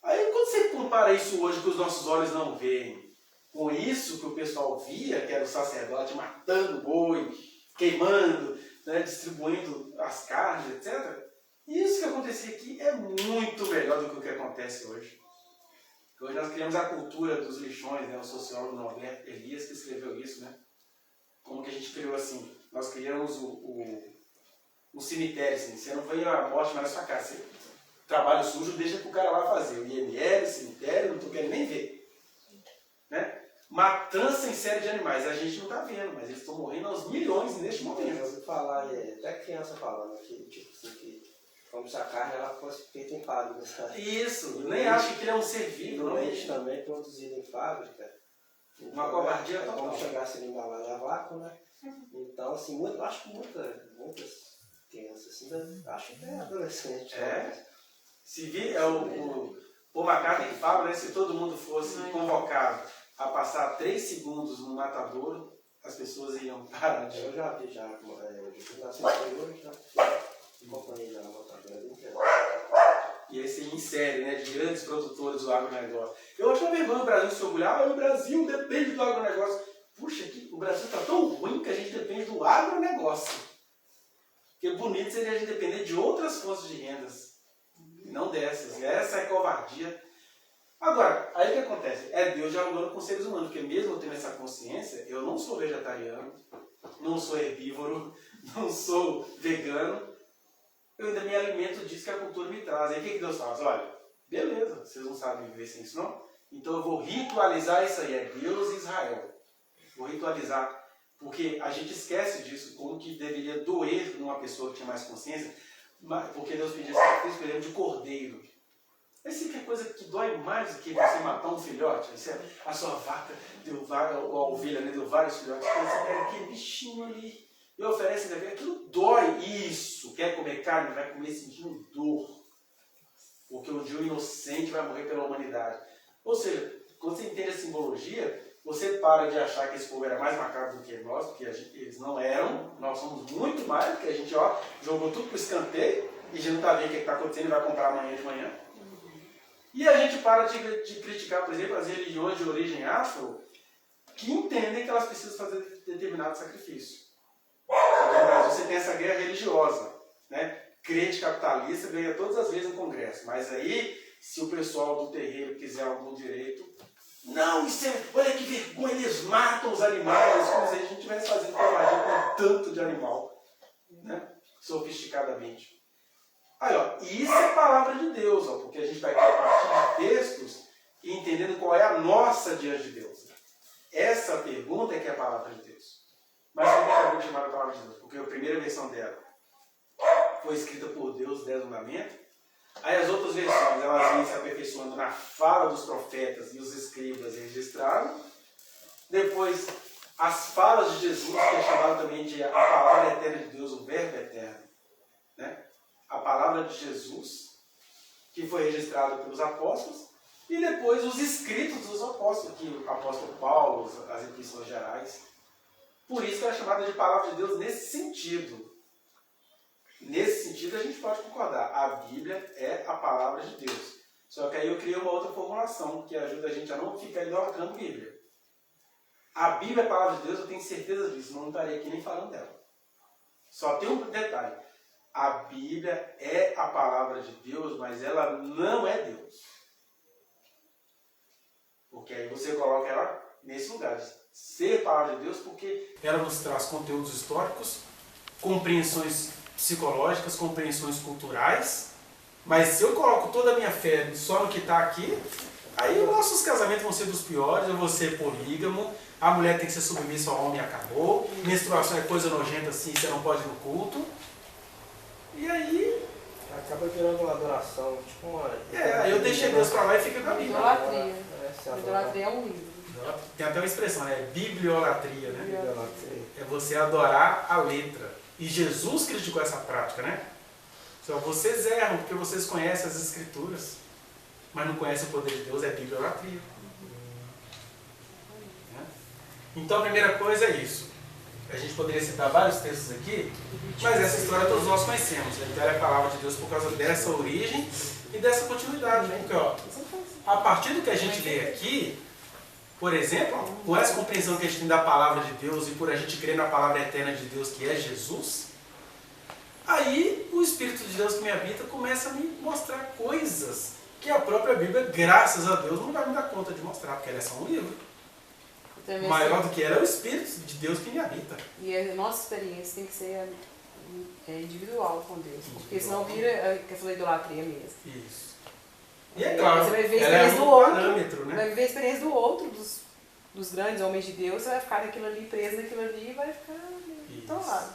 Aí quando você compara isso hoje que os nossos olhos não veem, com isso que o pessoal via, que era o sacerdote matando boi, queimando, né, distribuindo as carnes, etc. Isso que acontecia aqui é muito melhor do que o que acontece hoje. Hoje nós criamos a cultura dos lixões, né, o sociólogo Norberto Elias que escreveu isso, né? Como que a gente criou assim? Nós criamos o cemitério, assim, você não veio a morte mais na sua casa, você, trabalho sujo deixa para o cara lá fazer, o IML, o cemitério, não estou querendo nem ver. Né? Matança em série de animais, a gente não está vendo, mas eles estão morrendo aos milhões neste momento. Eu ouvi falar, até criança falando que, tipo assim, que como se a carne ela fosse feita em fábrica, sabe? Isso, eu nem acho que ele é um ser vivo, não. Não Leite também produzido em fábrica. Uma covardia total. Como chegar a ser embalado a vácuo, né? Então, assim, eu acho que muitas crianças, assim, acho que é adolescente. Né? Se vir, o Paul McCartney que fala, né, se todo mundo fosse convocado a passar 3 segundos no matadouro, as pessoas iam parar de... Eu já vi, já acompanhei já na matadoura inteira. E esse em série, né, de grandes produtores do agronegócio. Eu acho uma vergonha o Brasil se orgulhar, o Brasil depende do agronegócio. Puxa, o Brasil está tão ruim que a gente depende do agronegócio. Porque bonito seria a gente depender de outras fontes de rendas, e não dessas. E essa é covardia. Agora, aí o que acontece? É Deus dialogando com os seres humanos, porque mesmo eu tendo essa consciência, eu não sou vegetariano, não sou herbívoro, não sou vegano, eu ainda me alimento disso que a cultura me traz. Aí o que Deus faz? Olha, beleza, vocês não sabem viver sem isso não? Então eu vou ritualizar isso aí, é Deus e Israel. Vou ritualizar, porque a gente esquece disso, como que deveria doer numa pessoa que tinha mais consciência, porque Deus pediu sacrifício, por exemplo, de cordeiro. Essa é a coisa que dói mais do que você matar um filhote. A sua vaca deu várias, ou a ovelha, né, deu vários filhotes. Então você pega aquele bichinho ali e oferece, aquilo dói. Isso, quer comer carne, vai comer sentindo dor. Porque um dia o inocente vai morrer pela humanidade. Ou seja, quando você entende a simbologia, você para de achar que esse povo era mais macabro do que nós, porque eles não eram. Nós somos muito mais, porque a gente jogou tudo para o escanteio e a gente não está vendo o que está acontecendo e vai comprar amanhã de manhã. E a gente para de criticar, por exemplo, as religiões de origem afro que entendem que elas precisam fazer determinado sacrifício. Então, no Brasil você tem essa guerra religiosa, né? Crente capitalista ganha todas as vezes no Congresso, mas aí, se o pessoal do terreiro quiser algum direito, não, isso olha que vergonha, eles matam os animais, como se a gente estivesse fazendo covardia com tanto de animal, né? Sofisticadamente. Aí, e isso é palavra de Deus, porque a gente vai aqui a partir de textos e entendendo qual é a nossa diante de Deus. Essa pergunta é que é a palavra de Deus. Mas por que eu vou chamar a palavra de Deus? Porque a primeira versão dela foi escrita por Deus, 10 mandamentos. Aí as outras versões, elas vêm se aperfeiçoando na fala dos profetas e os escribas registraram. Depois, as falas de Jesus, que é chamado também de a palavra eterna de Deus, o verbo eterno. né? A palavra de Jesus, que foi registrada pelos apóstolos, e depois os escritos dos apóstolos, que o apóstolo Paulo, as epístolas gerais. Por isso que é chamada de palavra de Deus nesse sentido. Nesse sentido a gente pode concordar. A Bíblia é a palavra de Deus. Só que aí eu criei uma outra formulação que ajuda a gente a não ficar idolatrando a Bíblia. A Bíblia é a palavra de Deus, eu tenho certeza disso, não estaria aqui nem falando dela. Só tem um detalhe. A Bíblia é a palavra de Deus, mas ela não é Deus. Porque aí você coloca ela nesse lugar de ser palavra de Deus, porque ela nos traz conteúdos históricos, compreensões psicológicas, compreensões culturais. Mas se eu coloco toda a minha fé só no que está aqui, aí os nossos casamentos vão ser dos piores, eu vou ser polígamo, a mulher tem que ser submissa ao homem e acabou, menstruação é coisa nojenta assim, você não pode ir no culto. E aí... acaba virando uma adoração, tipo uma... eu deixei Deus para lá e fica com a Bíblia. Idolatria. Idolatria é um livro. Tem até uma expressão, né? Bibliolatria, né? Bibliolatria. É você adorar a letra. E Jesus criticou essa prática, né? Só vocês erram porque vocês conhecem as Escrituras, mas não conhecem o poder de Deus, é bibliolatria. Então a primeira coisa é isso. A gente poderia citar vários textos aqui, mas essa história todos nós conhecemos. Então ela é a palavra de Deus por causa dessa origem e dessa continuidade. Porque, ó, a partir do que a gente lê aqui, por exemplo, com essa compreensão que a gente tem da palavra de Deus e por a gente crer na palavra eterna de Deus, que é Jesus, aí o Espírito de Deus que me habita começa a me mostrar coisas que a própria Bíblia, graças a Deus, não vai me dar conta de mostrar, porque ela é só um livro. Maior do que ela é o Espírito de Deus que me habita. E a nossa experiência tem que ser individual com Deus, porque senão vira questão da idolatria mesmo. Isso. E é claro, você vai viver a ela experiência é do um outro, parâmetro, né? vai viver a experiência do outro, dos grandes homens de Deus, você vai ficar naquilo ali, preso naquilo ali e vai ficar atolado.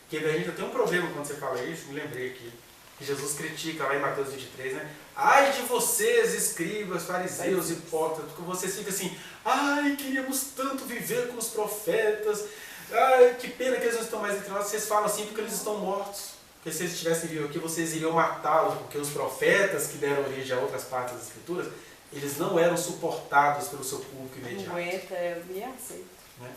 Porque a gente tem um problema quando você fala isso, me lembrei aqui, que Jesus critica lá em Mateus 23, né? Ai de vocês, escribas, fariseus, hipócritas, porque vocês ficam assim, ai, queríamos tanto viver com os profetas, ai, que pena que eles não estão mais entre nós. Vocês falam assim porque eles estão mortos. Porque se eles estivessem vivos aqui, vocês iriam matá-los, porque os profetas que deram origem a outras partes das Escrituras, eles não eram suportados pelo seu público imediato. Não aguenta, me aceito. Né?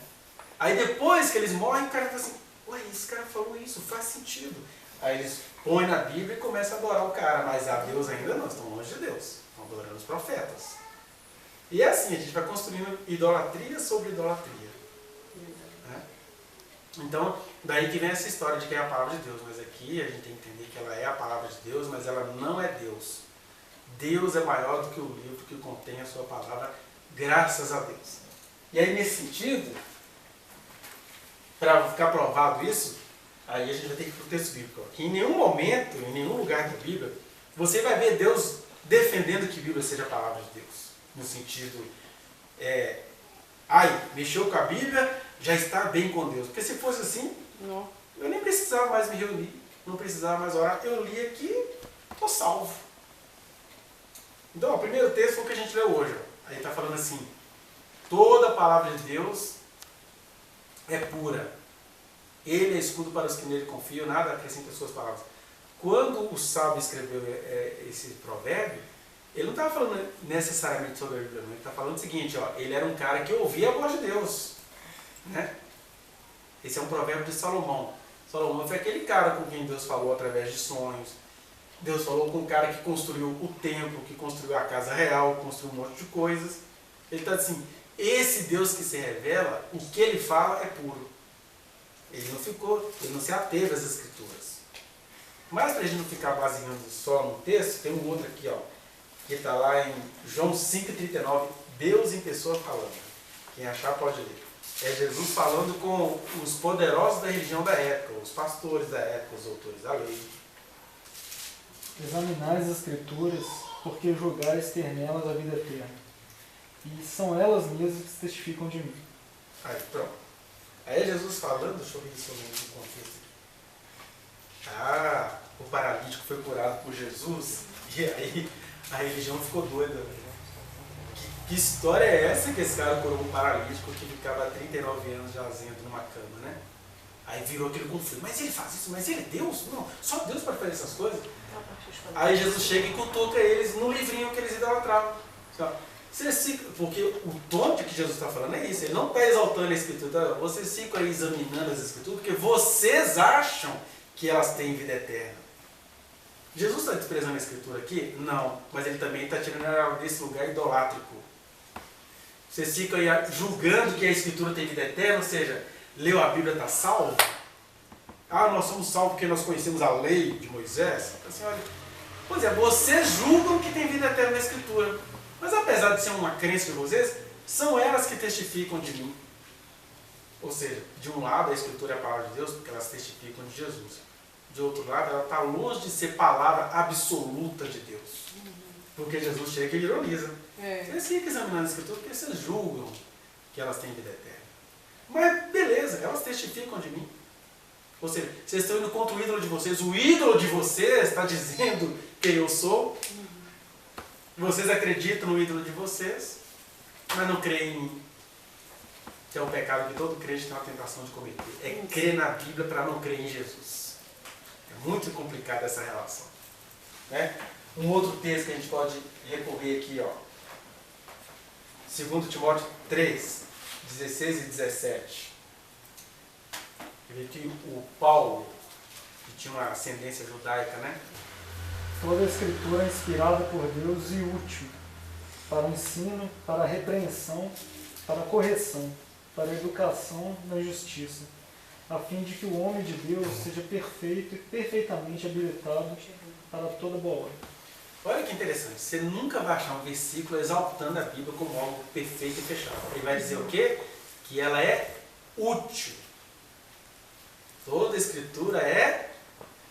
Aí depois que eles morrem, o cara fala assim, ué, esse cara falou isso, faz sentido. Aí eles põem na Bíblia e começam a adorar o cara, mas a Deus ainda não, estão longe de Deus, estão adorando os profetas. E é assim, a gente vai construindo idolatria sobre idolatria. Né? Então, daí que vem essa história de que é a palavra de Deus, mas aqui a gente tem que entender que ela é a palavra de Deus, mas ela não é Deus. Deus é maior do que o livro que contém a sua palavra, graças a Deus. E aí, nesse sentido, para ficar provado isso, aí a gente vai ter que ir para o texto bíblico. Que em nenhum momento, em nenhum lugar da Bíblia, você vai ver Deus defendendo que a Bíblia seja a palavra de Deus. No sentido, mexeu com a Bíblia, já está bem com Deus. Porque se fosse assim, não, eu nem precisava mais me reunir, não precisava mais orar. Eu li aqui, estou salvo. Então, o primeiro texto foi o que a gente leu hoje. Aí está falando assim, toda a palavra de Deus é pura. Ele é escudo para os que nele confiam, nada acrescenta as suas palavras. Quando o sábio escreveu esse provérbio, ele não estava falando necessariamente sobre a Bíblia, ele está falando o seguinte, ó, ele era um cara que ouvia a voz de Deus. Né? Esse é um provérbio de Salomão. Salomão foi aquele cara com quem Deus falou através de sonhos. Deus falou com um cara que construiu o templo, que construiu a casa real, construiu um monte de coisas. Ele está assim, esse Deus que se revela, o que ele fala é puro. Ele não se ateve às Escrituras. Mas para a gente não ficar baseando só no texto, tem um outro aqui, ó, que está lá em João 5,39, Deus em pessoa falando. Quem achar pode ler. É Jesus falando com os poderosos da religião da época, os pastores da época, os autores da lei. Examinai as Escrituras, porque julgais ter nelas a vida eterna. E são elas mesmas que testificam de mim. Aí, pronto. Aí é Jesus falando, deixa eu ver isso no contexto aqui. O paralítico foi curado por Jesus, e aí a religião ficou doida. Que história é essa que esse cara curou um paralítico que ficava há 39 anos jazendo numa cama, né? Aí virou aquele conflito. Mas ele faz isso? Mas ele é Deus? Não, só Deus pode fazer essas coisas. Aí Jesus chega e cutuca eles no livrinho que eles idolatravam. Porque o tom de que Jesus está falando é isso. Ele não está exaltando a Escritura. Tá? Vocês ficam aí examinando as Escrituras porque vocês acham que elas têm vida eterna. Jesus está desprezando a Escritura aqui? Não. Mas ele também está tirando ela desse lugar idolátrico. Vocês ficam aí julgando que a Escritura tem vida eterna, ou seja, leu a Bíblia, está salvo? Ah, nós somos salvos porque nós conhecemos a lei de Moisés? Assim, olha, pois é, vocês julgam que tem vida eterna na Escritura. Mas apesar de ser uma crença de vocês, são elas que testificam de mim. Ou seja, de um lado a Escritura é a palavra de Deus, porque elas testificam de Jesus. De outro lado, ela está longe de ser palavra absoluta de Deus. Porque Jesus chega e ironiza. Vocês ficam examinando a Escritura porque vocês julgam que elas têm vida eterna. Mas beleza, elas testificam de mim. Ou seja, vocês estão indo contra o ídolo de vocês. O ídolo de vocês está dizendo quem eu sou. Vocês acreditam no ídolo de vocês, mas não creem em mim. Que é o pecado que todo crente tem uma tentação de cometer. É crer na Bíblia para não crer em Jesus. É muito complicada essa relação. Né? Um outro texto que a gente pode recorrer aqui, ó. 2 Timóteo 3, 16 e 17. Vê que o Paulo, que tinha uma ascendência judaica, né? Toda a Escritura é inspirada por Deus e útil para o ensino, para a repreensão, para a correção, para a educação na justiça, a fim de que o homem de Deus seja perfeito e perfeitamente habilitado para toda boa obra. Olha que interessante, você nunca vai achar um versículo exaltando a Bíblia como algo perfeito e fechado. Ele vai dizer o quê? Que ela é útil. Toda a Escritura é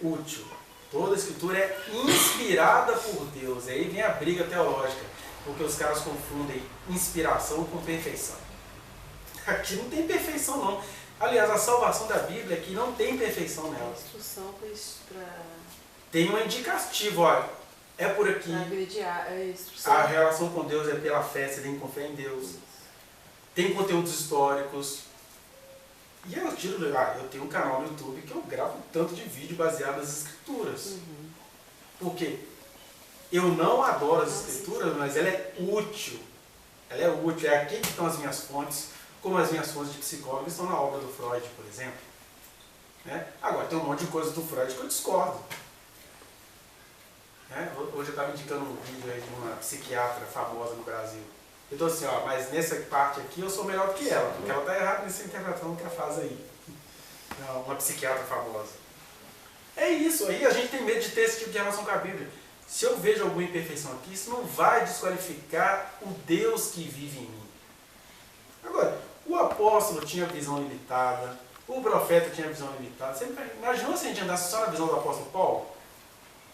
útil. Toda a Escritura é inspirada por Deus. Aí vem a briga teológica, porque os caras confundem inspiração com perfeição. Aqui não tem perfeição, não. Aliás, a salvação da Bíblia é que não tem perfeição nela. Instrução para... Tem um indicativo, olha. É por aqui. A relação com Deus é pela fé, você tem que confiar em Deus. Tem conteúdos históricos. E eu tenho um canal no YouTube que eu gravo um tanto de vídeo baseado nas Escrituras. Porque eu não adoro as Escrituras, mas ela é útil. Ela é útil. É aqui que estão as minhas fontes, como as minhas fontes de psicólogo estão na obra do Freud, por exemplo. Né? Agora, tem um monte de coisas do Freud que eu discordo. Né? Hoje eu estava indicando um vídeo aí de uma psiquiatra famosa no Brasil. Eu estou assim, ó, mas nessa parte aqui eu sou melhor do que ela, porque ela está errada nessa interpretação que ela faz aí. Não, uma psiquiatra famosa. É isso, aí a gente tem medo de ter esse tipo de relação com a Bíblia. Se eu vejo alguma imperfeição aqui, isso não vai desqualificar o Deus que vive em mim. Agora, o apóstolo tinha visão limitada, o profeta tinha visão limitada. Você imaginou se a gente andasse só na visão do apóstolo Paulo?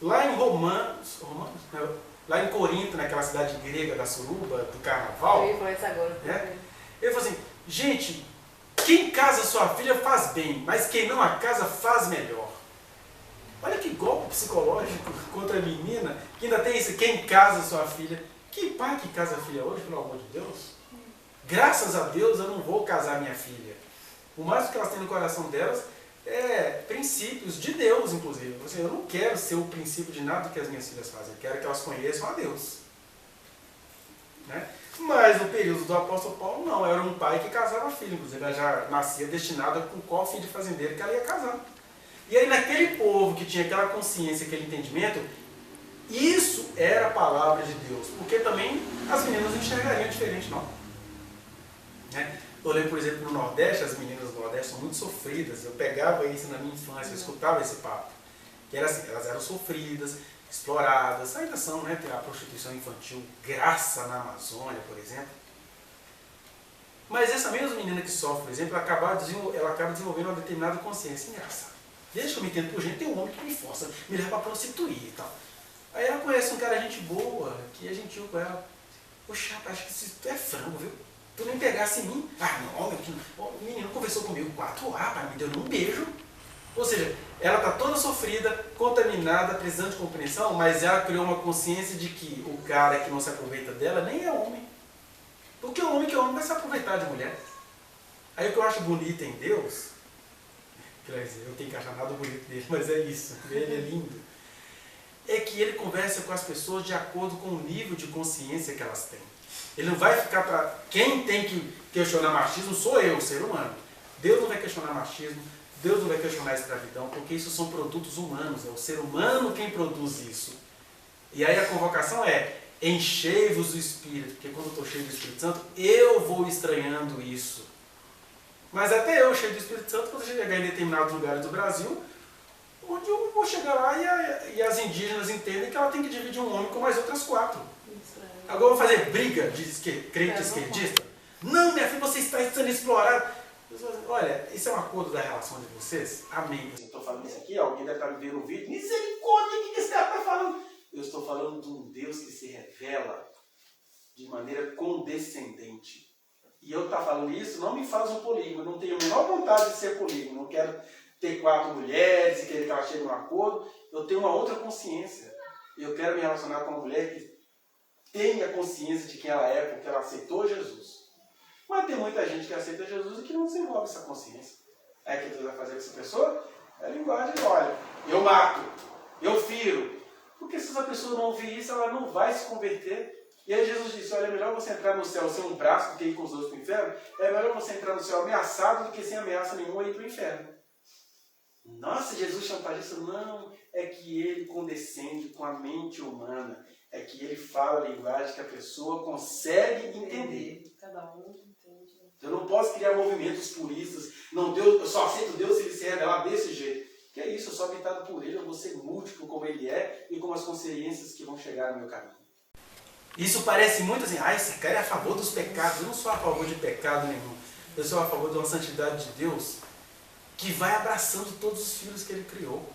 Lá em Romanos, lá em Corinto, naquela cidade grega da suruba, do carnaval, eu ia falar isso agora. Né? Ele falou assim, gente, quem casa sua filha faz bem, mas quem não a casa faz melhor. Olha que golpe psicológico contra a menina, que ainda tem esse, quem casa sua filha. Que pai que casa a filha hoje, pelo amor de Deus? Graças a Deus eu não vou casar minha filha. O mais que elas têm no coração delas é princípios de Deus, inclusive. Eu não quero ser o princípio de nada que as minhas filhas fazem. Eu quero que elas conheçam a Deus. Né? Mas no período do apóstolo Paulo, não. Era um pai que casava a filha. Inclusive, ela já nascia destinada com qual filho de fazendeiro que ela ia casar. E aí, naquele povo que tinha aquela consciência, aquele entendimento, isso era a palavra de Deus. Porque também as meninas não enxergariam diferente, não. Né? Eu lembro, por exemplo, no Nordeste, as meninas do Nordeste são muito sofridas. Eu pegava isso na minha infância, eu escutava esse papo. Que era assim, elas eram sofridas, exploradas, ainda são, né? Tem a prostituição infantil, graça na Amazônia, por exemplo. Mas essa mesma menina que sofre, por exemplo, ela acaba desenvolvendo uma determinada consciência. Engraçado. Desde que eu me entendo por gente, tem um homem que me força, me leva para prostituir e tal. Aí ela conhece um cara gente boa, que é gentil com ela. Poxa, acho que isso é frango, viu? Tu nem pegasse em mim. Ah, não, o menino conversou comigo 4 horas, me deu um beijo. Ou seja, ela está toda sofrida, contaminada, precisando de compreensão, mas ela criou uma consciência de que o cara que não se aproveita dela nem é homem. Porque o homem que é homem vai se aproveitar de mulher. Aí o que eu acho bonito em Deus quer dizer, eu tenho que achar nada bonito dele, mas é isso, ele é lindo. É que ele conversa com as pessoas de acordo com o nível de consciência que elas têm. Ele não vai ficar para... Quem tem que questionar machismo sou eu, o ser humano. Deus não vai questionar machismo, Deus não vai questionar a escravidão, porque isso são produtos humanos, é o ser humano quem produz isso. E aí a convocação é, enchei-vos do Espírito, porque quando eu estou cheio do Espírito Santo, eu vou estranhando isso. Mas até eu, cheio do Espírito Santo, quando eu chegar em determinados lugares do Brasil, onde eu vou chegar lá e as indígenas entendem que ela tem que dividir um homem com mais outras 4. Agora eu vou fazer briga de crente esquerdista? Não, minha filha, você está sendo explorado. Olha, isso é um acordo da relação de vocês? Amém. Eu estou falando isso aqui, alguém deve estar me vendo no vídeo. Misericórdia, o que esse cara está falando? Eu estou falando de um Deus que se revela de maneira condescendente. E eu estar falando isso não me faz um polígono. Eu não tenho a menor vontade de ser polígono. Não quero ter 4 mulheres e querer que ela chegue num acordo. Eu tenho uma outra consciência. Eu quero me relacionar com uma mulher que tenha consciência de quem ela é, porque ela aceitou Jesus. Mas tem muita gente que aceita Jesus e que não desenvolve essa consciência. Aí o que Deus vai fazer com essa pessoa? É a linguagem, olha, eu mato, eu firo. Porque se essa pessoa não ouvir isso, ela não vai se converter. E aí Jesus disse, olha, é melhor você entrar no céu sem um braço do que ir com os outros para o inferno. É melhor você entrar no céu ameaçado do que sem ameaça nenhuma ir para o inferno. Nossa, Jesus chantagista? Não, é que ele condescende com a mente humana. É que ele fala a linguagem que a pessoa consegue entender. Cada um entende. Eu não posso criar movimentos puristas. Não, Deus, eu só aceito Deus se ele se revelar desse jeito. Que é isso, eu sou habitado por ele, eu vou ser múltiplo como ele é e com as consciências que vão chegar no meu caminho. Isso parece muito assim, esse cara é a favor dos pecados. Eu não sou a favor de pecado nenhum. Eu sou a favor de uma santidade de Deus que vai abraçando todos os filhos que ele criou.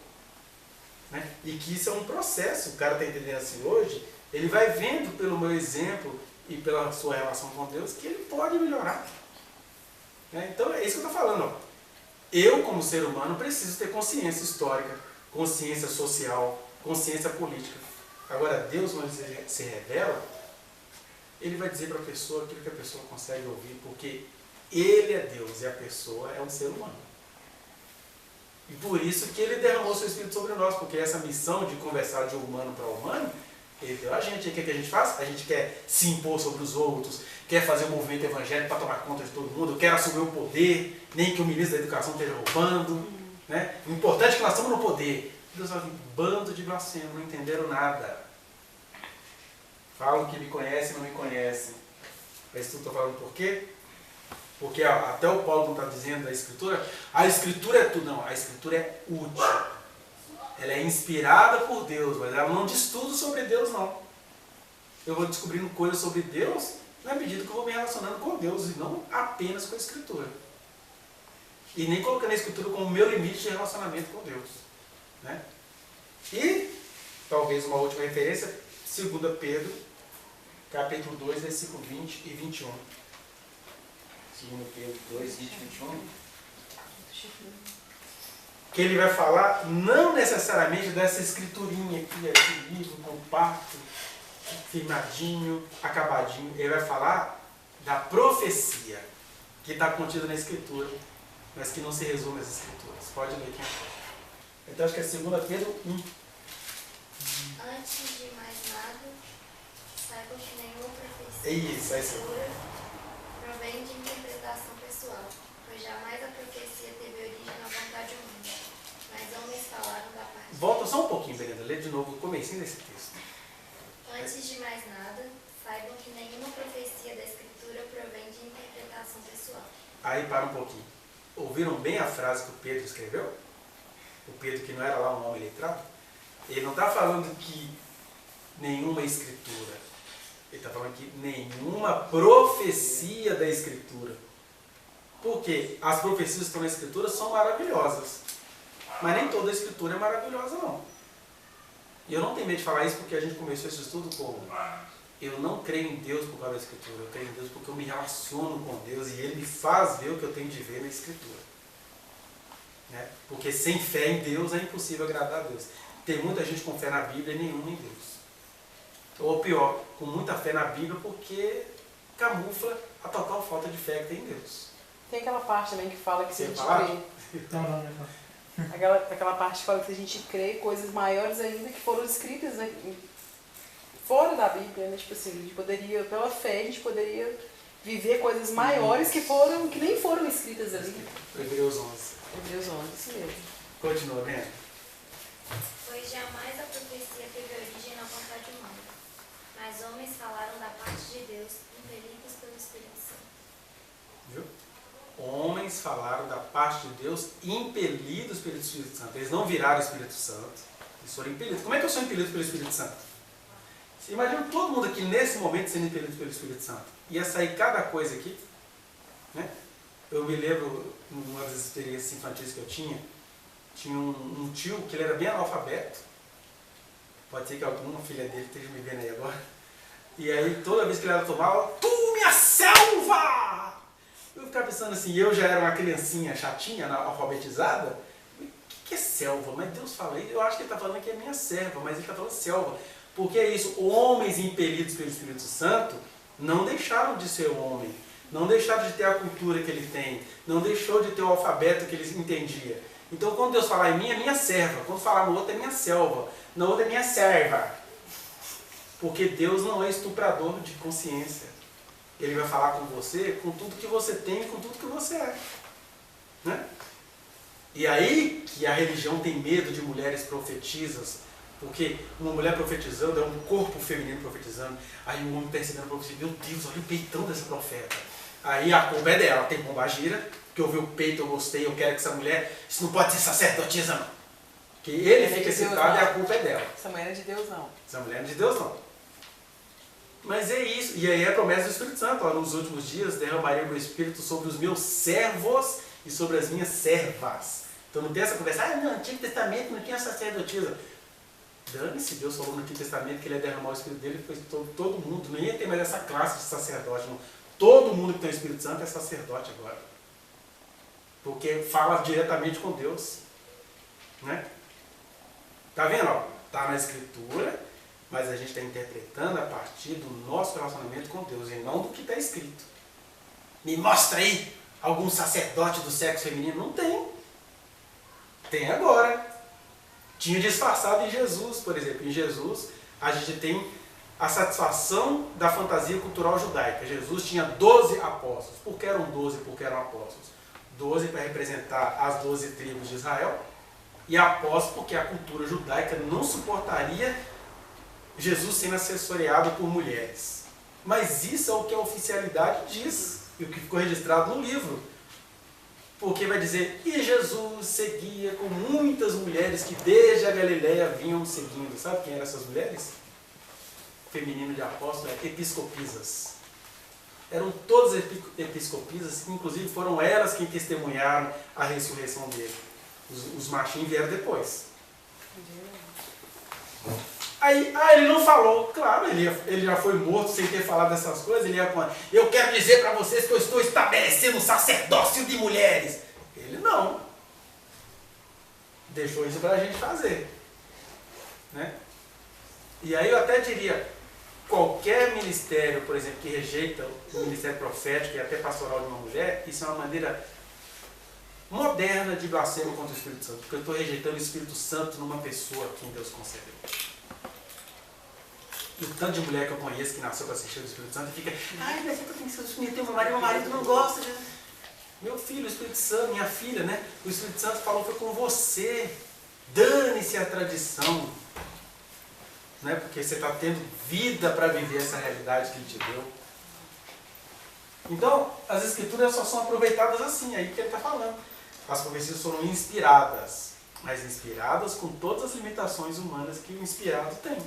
Né? E que isso é um processo, o cara está entendendo assim hoje, ele vai vendo pelo meu exemplo e pela sua relação com Deus que ele pode melhorar. Né? Então é isso que eu estou falando. Ó. Eu, como ser humano, preciso ter consciência histórica, consciência social, consciência política. Agora, Deus, quando ele se revela, ele vai dizer para a pessoa aquilo que a pessoa consegue ouvir, porque ele é Deus e a pessoa é um ser humano. E por isso que ele derramou seu Espírito sobre nós, porque essa missão de conversar de humano para humano, ele deu a gente. E o que a gente faz? A gente quer se impor sobre os outros, quer fazer um movimento evangélico para tomar conta de todo mundo, quer assumir o poder, nem que o ministro da Educação esteja roubando. Né? O importante é que nós estamos no poder. Deus fala assim, bando de blasfemos, não entenderam nada. Falam que me conhecem, não me conhecem. Mas estou falando por quê? Porque até o Paulo não está dizendo da Escritura, a Escritura é tudo. Não, a Escritura é útil. Ela é inspirada por Deus, mas ela não diz tudo sobre Deus, não. Eu vou descobrindo coisas sobre Deus na medida que eu vou me relacionando com Deus e não apenas com a Escritura. E nem colocando a Escritura como meu limite de relacionamento com Deus. Né? E, talvez uma última referência, 2 Pedro, capítulo 2, versículo 20 e 21. 2 Pedro 2, 20 e 21. Que ele vai falar não necessariamente dessa escriturinha aqui, esse livro compacto, firmadinho, acabadinho. Ele vai falar da profecia que está contida na Escritura, mas que não se resume às Escrituras. Pode ler aqui. Então acho que é 2 Pedro 1. Antes de mais nada, saibam que nenhuma profecia Isso, é isso. provém de interpretação pessoal, pois jamais a profecia teve origem na vontade humana, mas homens falaram da parte. Volta só um pouquinho, Belinda, lê de novo o comecinho desse texto. Antes de mais nada, saibam que nenhuma profecia da Escritura provém de interpretação pessoal. Aí para um pouquinho. Ouviram bem a frase que o Pedro escreveu? O Pedro, que não era lá um homem letrado? Ele não está falando que nenhuma escritura. Ele está falando que nenhuma profecia da Escritura. Porque as profecias que estão na Escritura são maravilhosas. Mas nem toda a Escritura é maravilhosa, não. E eu não tenho medo de falar isso porque a gente começou esse estudo como eu não creio em Deus por causa da Escritura. Eu creio em Deus porque eu me relaciono com Deus e Ele me faz ver o que eu tenho de ver na Escritura. Né? Porque sem fé em Deus é impossível agradar a Deus. Tem muita gente com fé na Bíblia e nenhuma em Deus. Ou pior, com muita fé na Bíblia porque camufla a total falta de fé que tem em Deus. Tem aquela parte também que fala que se a Quer gente falar? crê. Não. Aquela parte que fala que se a gente crê, coisas maiores ainda que foram escritas, né, fora da Bíblia, né? Tipo assim, a gente poderia, pela fé, a gente poderia viver coisas maiores que nem foram escritas ali. Hebreus 11. Hebreus 11, isso mesmo. Continua, Breno. Pois jamais a profecia teve origem na vontade humana, mas homens falaram da parte de Deus, impelidos pelo Espírito Santo. Viu? Homens falaram da parte de Deus impelidos pelo Espírito Santo. Eles não viraram o Espírito Santo. Eles foram impelidos. Como é que eu sou impelido pelo Espírito Santo? Você imagina todo mundo aqui nesse momento sendo impelido pelo Espírito Santo. Ia sair cada coisa aqui. Né? Eu me lembro, numa das experiências infantis que eu tinha um tio que ele era bem analfabeto. Pode ser que alguma filha dele esteja me vendo aí agora. E aí toda vez que ele era tomar aula, tu minha selva! Eu ficava pensando assim, eu já era uma criancinha chatinha, alfabetizada. O que é selva? Mas Deus fala, eu acho que ele está falando que é minha serva, mas ele está falando selva. Porque é isso, homens impelidos pelo Espírito Santo não deixaram de ser homem, não deixaram de ter a cultura que ele tem, não deixou de ter o alfabeto que ele entendia. Então quando Deus falar em mim, é minha serva, quando falar no outro é minha selva, no outro é minha serva. Porque Deus não é estuprador de consciência. Ele vai falar com você, com tudo que você tem, com tudo que você é. Né? E aí que a religião tem medo de mulheres profetisas, porque uma mulher profetizando é um corpo feminino profetizando, aí o homem percebendo a profecia, meu Deus, olha o peitão dessa profeta. Aí a culpa é dela, tem pombagira, que eu vi o peito, eu gostei, eu quero que essa mulher, isso não pode ser sacerdotisa não. Que ele fica excitado e a culpa é dela. Essa mulher é de Deus não. Essa mulher é de Deus não. Mas é isso, e aí é a promessa do Espírito Santo, ó, nos últimos dias derramarei o meu Espírito sobre os meus servos e sobre as minhas servas. Então não tem essa conversa, no Antigo Testamento não tinha sacerdotisa. Dane-se, Deus falou no Antigo Testamento que ele ia derramar o Espírito dele, foi todo mundo, não ia ter mais essa classe de sacerdote, não. Todo mundo que tem o Espírito Santo é sacerdote agora. Porque fala diretamente com Deus. Né? Tá vendo? Ó? Tá na Escritura, mas a gente está interpretando a partir do nosso relacionamento com Deus e não do que está escrito. Me mostra aí algum sacerdote do sexo feminino. Não tem. Tem agora. Tinha disfarçado em Jesus, por exemplo. Em Jesus, a gente tem a satisfação da fantasia cultural judaica. Jesus tinha 12 apóstolos. Por que eram 12? Porque eram apóstolos. 12 para representar as 12 tribos de Israel. E apóstolos porque a cultura judaica não suportaria Jesus sendo assessoreado por mulheres. Mas isso é o que a oficialidade diz. E o que ficou registrado no livro. Porque vai dizer, e Jesus seguia com muitas mulheres que desde a Galileia vinham seguindo. Sabe quem eram essas mulheres? Feminino de apóstolo, episcopisas. Eram todas episcopisas, inclusive foram elas quem testemunharam a ressurreição dele. Os machinhos vieram depois. Aí, ele não falou, claro, ele já foi morto sem ter falado dessas coisas, ele ia falar, eu quero dizer para vocês que eu estou estabelecendo um sacerdócio de mulheres. Ele não. Deixou isso para a gente fazer. Né? E aí eu até diria, qualquer ministério, por exemplo, que rejeita o ministério profético e até pastoral de uma mulher, isso é uma maneira moderna de blasfêmia contra o Espírito Santo, porque eu estou rejeitando o Espírito Santo numa pessoa a quem Deus concedeu. E o tanto de mulher que eu conheço que nasceu para ser cheia do Espírito Santo fica, mas eu tenho que se submeter ao meu marido não gosta. Meu filho, o Espírito Santo, minha filha, né? O Espírito Santo falou, foi com você. Dane-se a tradição. Né? Porque você está tendo vida para viver essa realidade que Ele te deu. Então, as Escrituras só são aproveitadas assim, aí que ele está falando. As profecias foram inspiradas, mas inspiradas com todas as limitações humanas que o inspirado tem.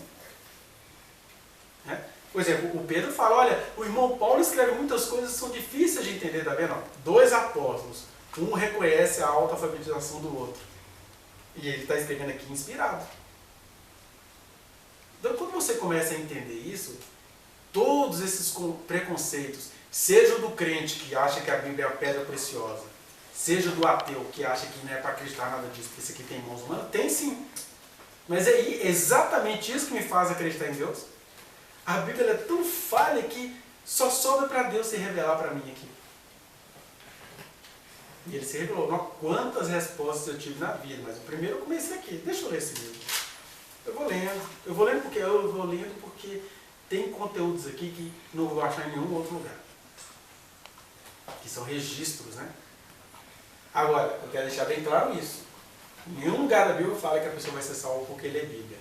Né? Por exemplo, o Pedro fala, olha, o irmão Paulo escreve muitas coisas que são difíceis de entender, tá vendo? 2 apóstolos, um reconhece a autoalfabetização do outro. E ele está escrevendo aqui inspirado. Então, quando você começa a entender isso, todos esses preconceitos, seja do crente que acha que a Bíblia é a pedra preciosa, seja do ateu que acha que não é para acreditar nada disso, porque isso aqui tem mãos humanas, tem sim. Mas é exatamente isso que me faz acreditar em Deus. A Bíblia é tão falha que só sobra para Deus se revelar para mim aqui. E ele se revelou. Não, quantas respostas eu tive na vida, mas o primeiro eu comecei aqui. Deixa eu ler esse livro. Eu vou lendo porque tem conteúdos aqui que não vou achar em nenhum outro lugar. Que são registros, né? Agora, eu quero deixar bem claro isso. Em nenhum lugar da Bíblia fala que a pessoa vai ser salva porque lê Bíblia.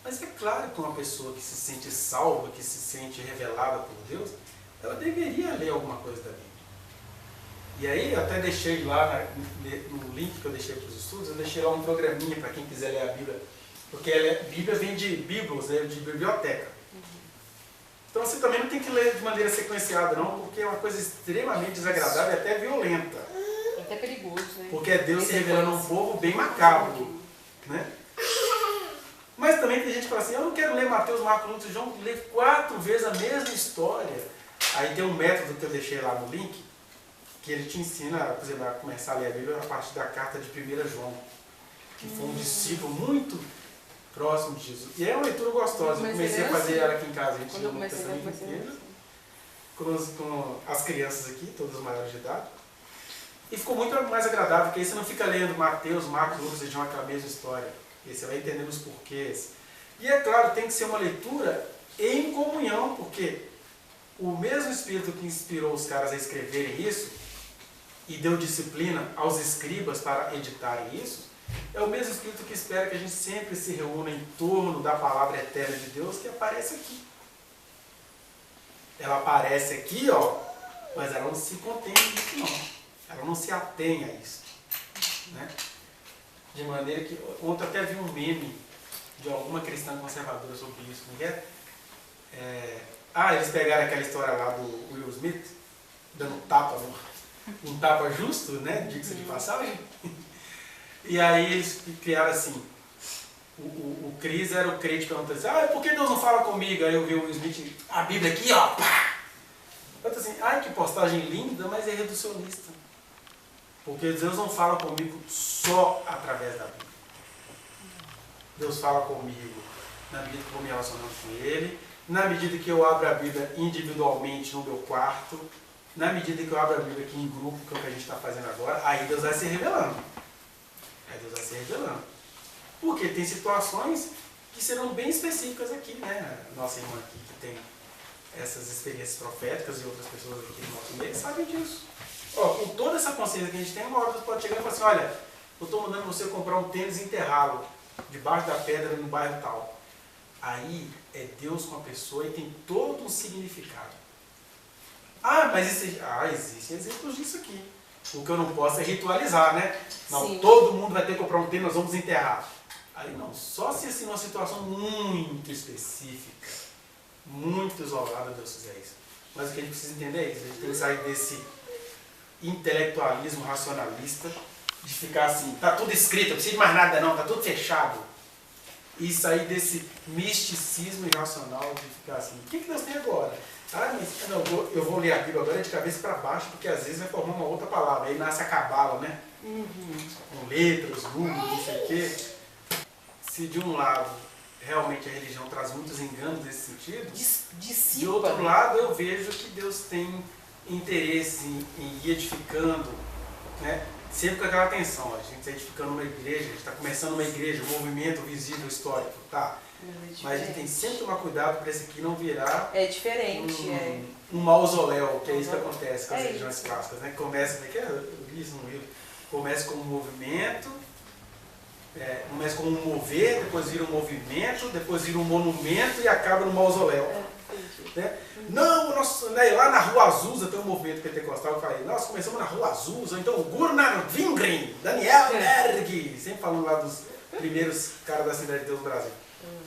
Mas é claro que uma pessoa que se sente salva, que se sente revelada por Deus, ela deveria ler alguma coisa da Bíblia. E aí eu até deixei lá no link que eu deixei para os estudos, eu deixei lá um programinha para quem quiser ler a Bíblia. Porque a Bíblia vem de bíblios, né, de biblioteca. Então você também não tem que ler de maneira sequenciada não, porque é uma coisa extremamente desagradável e até violenta. É até perigoso, né? Porque é Deus se revelando a um povo bem macabro. Né? Mas também tem gente que fala assim, eu não quero ler Mateus, Marcos, Lucas e João, ler 4 vezes a mesma história. Aí tem um método que eu deixei lá no link, que ele te ensina, por exemplo, a começar a ler a Bíblia a partir da carta de 1 João, que foi um discípulo muito próximo de Jesus. E é uma leitura gostosa. Eu comecei a fazer ela aqui em casa, a gente leu o Novo Testamento inteiro, com as crianças aqui, todas maiores de idade. E ficou muito mais agradável, porque aí você não fica lendo Mateus, Marcos, Lucas e João aquela mesma história. E aí você vai entendendo os porquês. E é claro, tem que ser uma leitura em comunhão, porque o mesmo Espírito que inspirou os caras a escreverem isso, e deu disciplina aos escribas para editarem isso, é o mesmo Espírito que espera que a gente sempre se reúna em torno da palavra eterna de Deus que aparece aqui. Ela aparece aqui, ó, mas ela não se contém nisso não. Ela não se atém a isso. Né? De maneira que... Ontem até vi um meme de alguma cristã conservadora sobre isso. Não é? Eles pegaram aquela história lá do Will Smith, dando um tapa justo, né? Diga-se de passagem. E aí eles criaram assim, o Chris era o crente perguntando assim, por que Deus não fala comigo? Aí eu vi o Will Smith, a Bíblia aqui, ó, pá! Eu tô assim, que postagem linda, mas é reducionista. Porque Deus não fala comigo só através da Bíblia. Deus fala comigo na medida que eu vou me relacionando com Ele, na medida que eu abro a Bíblia individualmente no meu quarto, na medida que eu abro a Bíblia aqui em grupo, que é o que a gente está fazendo agora, aí Deus vai se revelando. Porque tem situações que serão bem específicas aqui, né? Nossa irmã aqui que tem essas experiências proféticas e outras pessoas aqui no nosso meio sabem disso. Com toda essa consciência que a gente tem, uma hora você pode chegar e falar assim, olha, eu estou mandando você comprar um tênis e enterrá-lo debaixo da pedra no bairro tal. Aí é Deus com a pessoa e tem todo um significado. Mas existem exemplos disso aqui. O que eu não posso é ritualizar, né? Não, sim, todo mundo vai ter que comprar um tênis, nós vamos enterrar. Aí não, só se assim, numa situação muito específica, muito isolada, Deus fizer isso. Mas o que a gente precisa entender é isso, a gente tem que sair desse intelectualismo racionalista, de ficar assim, tá tudo escrito, não precisa de mais nada não, tá tudo fechado. E sair desse misticismo irracional de ficar assim, o que Deus tem agora? Mas não, eu vou ler a Bíblia agora de cabeça para baixo, porque às vezes vai formar uma outra palavra, aí nasce a cabala, né? Com letras, números, não sei o quê. Se de um lado realmente a religião traz muitos enganos nesse sentido, de outro lado eu vejo que Deus tem interesse em ir edificando, né? Sempre com aquela atenção, a gente está edificando uma igreja, a gente está começando uma igreja, um movimento visível histórico, tá? Mas a gente tem sempre que tomar cuidado para esse aqui não virar um mausoléu, que é isso que acontece com as religiões clássicas, né? Começa, eu li isso no livro, começa como um movimento, começa como um mover, depois vira um movimento, depois vira um monumento e acaba no mausoléu. Né? Não, lá na Rua Azusa tem um movimento pentecostal que fala, nós começamos na Rua Azusa, então o Gunnar Wingren, Daniel Berg, sempre falando lá dos primeiros caras da Cidade de Deus no Brasil.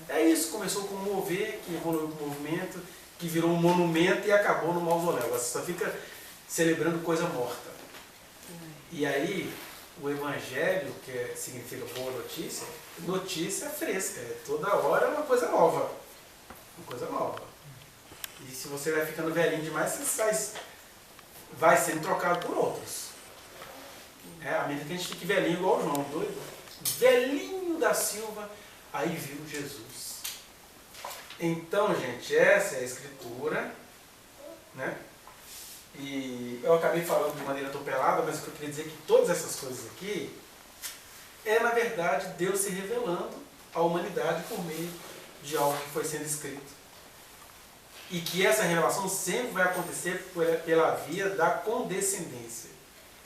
É isso, começou com um mover, que evoluiu com um movimento, que virou um monumento e acabou no mausoléu. Você só fica celebrando coisa morta. E aí, o Evangelho, que significa boa notícia, notícia fresca, toda hora é uma coisa nova. Uma coisa nova. E se você vai ficando velhinho demais, você vai sendo trocado por outros. À medida que a gente fique velhinho igual o João, doido. Velhinho da Silva, aí viu Jesus. Então, gente, essa é a Escritura, né? E eu acabei falando de maneira atropelada, mas o que eu queria dizer é que todas essas coisas aqui é, na verdade, Deus se revelando à humanidade por meio de algo que foi sendo escrito. E que essa revelação sempre vai acontecer pela via da condescendência.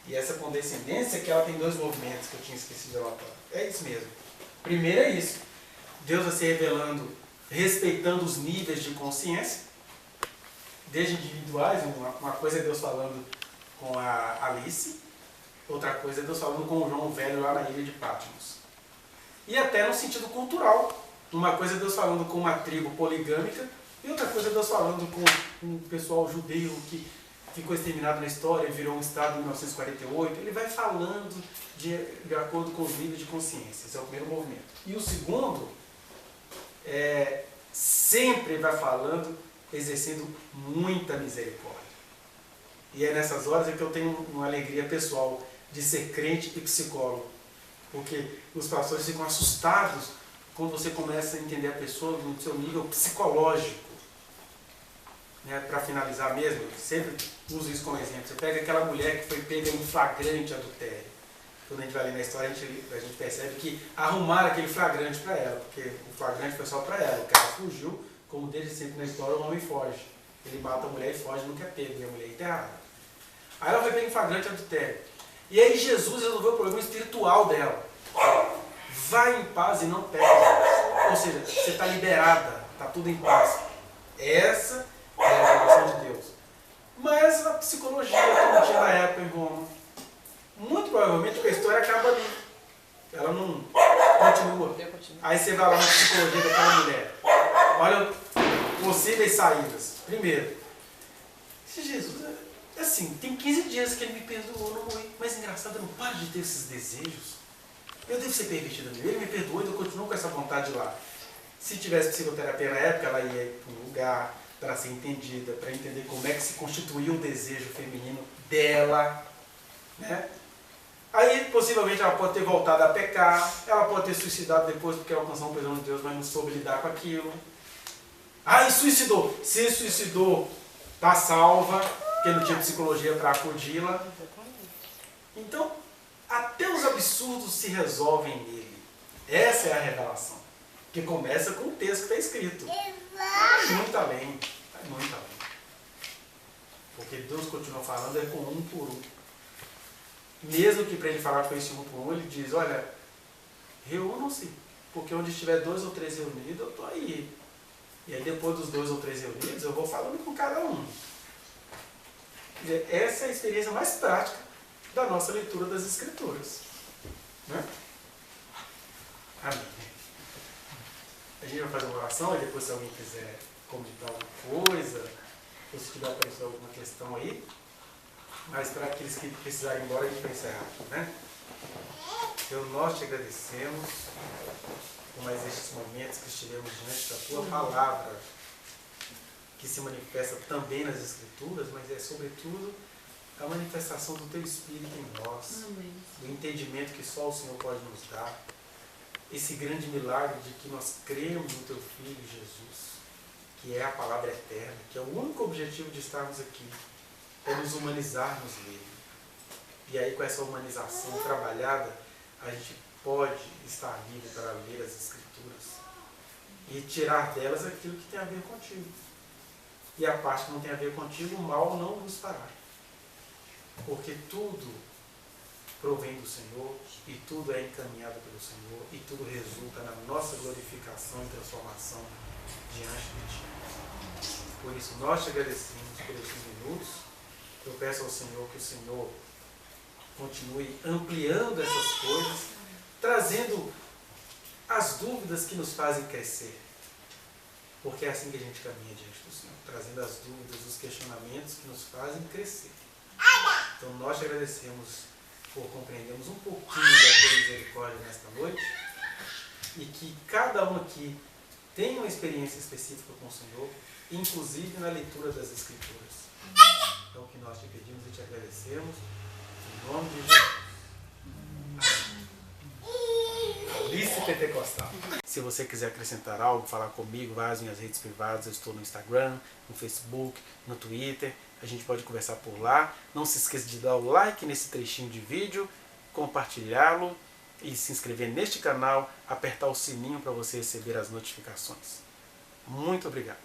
E essa condescendência que ela tem dois movimentos que eu tinha esquecido de relatar. É isso mesmo. Primeiro é isso. Deus vai se revelando, respeitando os níveis de consciência, desde individuais, uma coisa é Deus falando com a Alice, outra coisa é Deus falando com o João Velho lá na ilha de Patmos. E até no sentido cultural. Uma coisa é Deus falando com uma tribo poligâmica, e outra coisa é Deus falando com um pessoal judeu que ficou exterminado na história e virou um Estado em 1948. Ele vai falando de acordo com os níveis de consciência. Esse é o primeiro movimento. E o segundo, sempre vai falando, exercendo muita misericórdia. E é nessas horas que eu tenho uma alegria pessoal de ser crente e psicólogo. Porque os pastores ficam assustados quando você começa a entender a pessoa no seu nível psicológico. Né? Para finalizar mesmo, eu sempre uso isso como exemplo. Você pega aquela mulher que foi pega em flagrante adultério. Quando a gente vai ler na história, a gente percebe que arrumaram aquele flagrante para ela, porque o flagrante foi só para ela. O cara fugiu, como desde sempre na história, o homem foge. Ele mata a mulher e foge, nunca é pego, e a mulher é enterrada. Aí ela foi pega em flagrante adultério. E aí Jesus resolveu o problema espiritual dela. Vai em paz e não pegue. Ou seja, você está liberada, está tudo em paz. Essa é a revelação de Deus. Mas a psicologia que não tinha na época em Roma, muito provavelmente a história acaba ali. Ela não continua. Aí você vai lá na psicologia daquela mulher. Olha possíveis saídas. Primeiro, se Jesus, assim, tem 15 dias que ele me perdoou, não morri. Mas engraçado, eu não paro de ter esses desejos. Eu devo ser pervertida nele. Ele me perdoou e eu continuo com essa vontade lá. Se tivesse psicoterapia na época, ela ia para um lugar para ser entendida, para entender como é que se constituía o desejo feminino dela, né? Aí, possivelmente, ela pode ter voltado a pecar, ela pode ter suicidado depois porque alcançou um perdão de Deus, mas não soube lidar com aquilo. E suicidou. Se suicidou, está salva, porque não tinha psicologia para acudir-la. Então, até os absurdos se resolvem nele. Essa é a revelação. Que começa com o texto que está escrito. Vai muito além. Vai muito além. Porque Deus continua falando com um por um. Mesmo que para ele falar com esse um por um, ele diz, olha, reúnam-se. Porque onde estiver 2 ou 3 reunidos, eu estou aí. E aí depois dos 2 ou 3 reunidos, eu vou falando com cada um. Quer dizer, essa é a experiência mais prática da nossa leitura das Escrituras. Né? Amém. A gente vai fazer uma oração e depois, se alguém quiser comentar alguma coisa, ou se tiver aparecido alguma questão aí, mas para aqueles que precisarem ir embora, a gente vai encerrar. Né? Então, nós te agradecemos por mais estes momentos que estivemos diante da tua palavra, que se manifesta também nas Escrituras, mas é sobretudo a manifestação do teu Espírito em nós, do entendimento que só o Senhor pode nos dar, esse grande milagre de que nós cremos no teu Filho Jesus, que é a palavra eterna, que é o único objetivo de estarmos aqui, é nos humanizarmos nele. E aí, com essa humanização trabalhada, a gente pode estar livre para ler as Escrituras e tirar delas aquilo que tem a ver contigo. E a parte que não tem a ver contigo, o mal não nos fará. Porque tudo provém do Senhor, e tudo é encaminhado pelo Senhor, e tudo resulta na nossa glorificação e transformação diante de Ti. Por isso, nós te agradecemos por esses minutos. Eu peço ao Senhor que o Senhor continue ampliando essas coisas, trazendo as dúvidas que nos fazem crescer. Porque é assim que a gente caminha diante do Senhor, trazendo as dúvidas, os questionamentos que nos fazem crescer. Então nós te agradecemos por compreendermos um pouquinho da tua misericórdia nesta noite e que cada um aqui tenha uma experiência específica com o Senhor, inclusive na leitura das Escrituras. É o que nós te pedimos e te agradecemos. Em nome de Jesus. Alice Pentecostal. Se você quiser acrescentar algo, falar comigo, vai às minhas redes privadas. Eu estou no Instagram, no Facebook, no Twitter. A gente pode conversar por lá. Não se esqueça de dar o like nesse trechinho de vídeo, compartilhá-lo e se inscrever neste canal, apertar o sininho para você receber as notificações. Muito obrigado.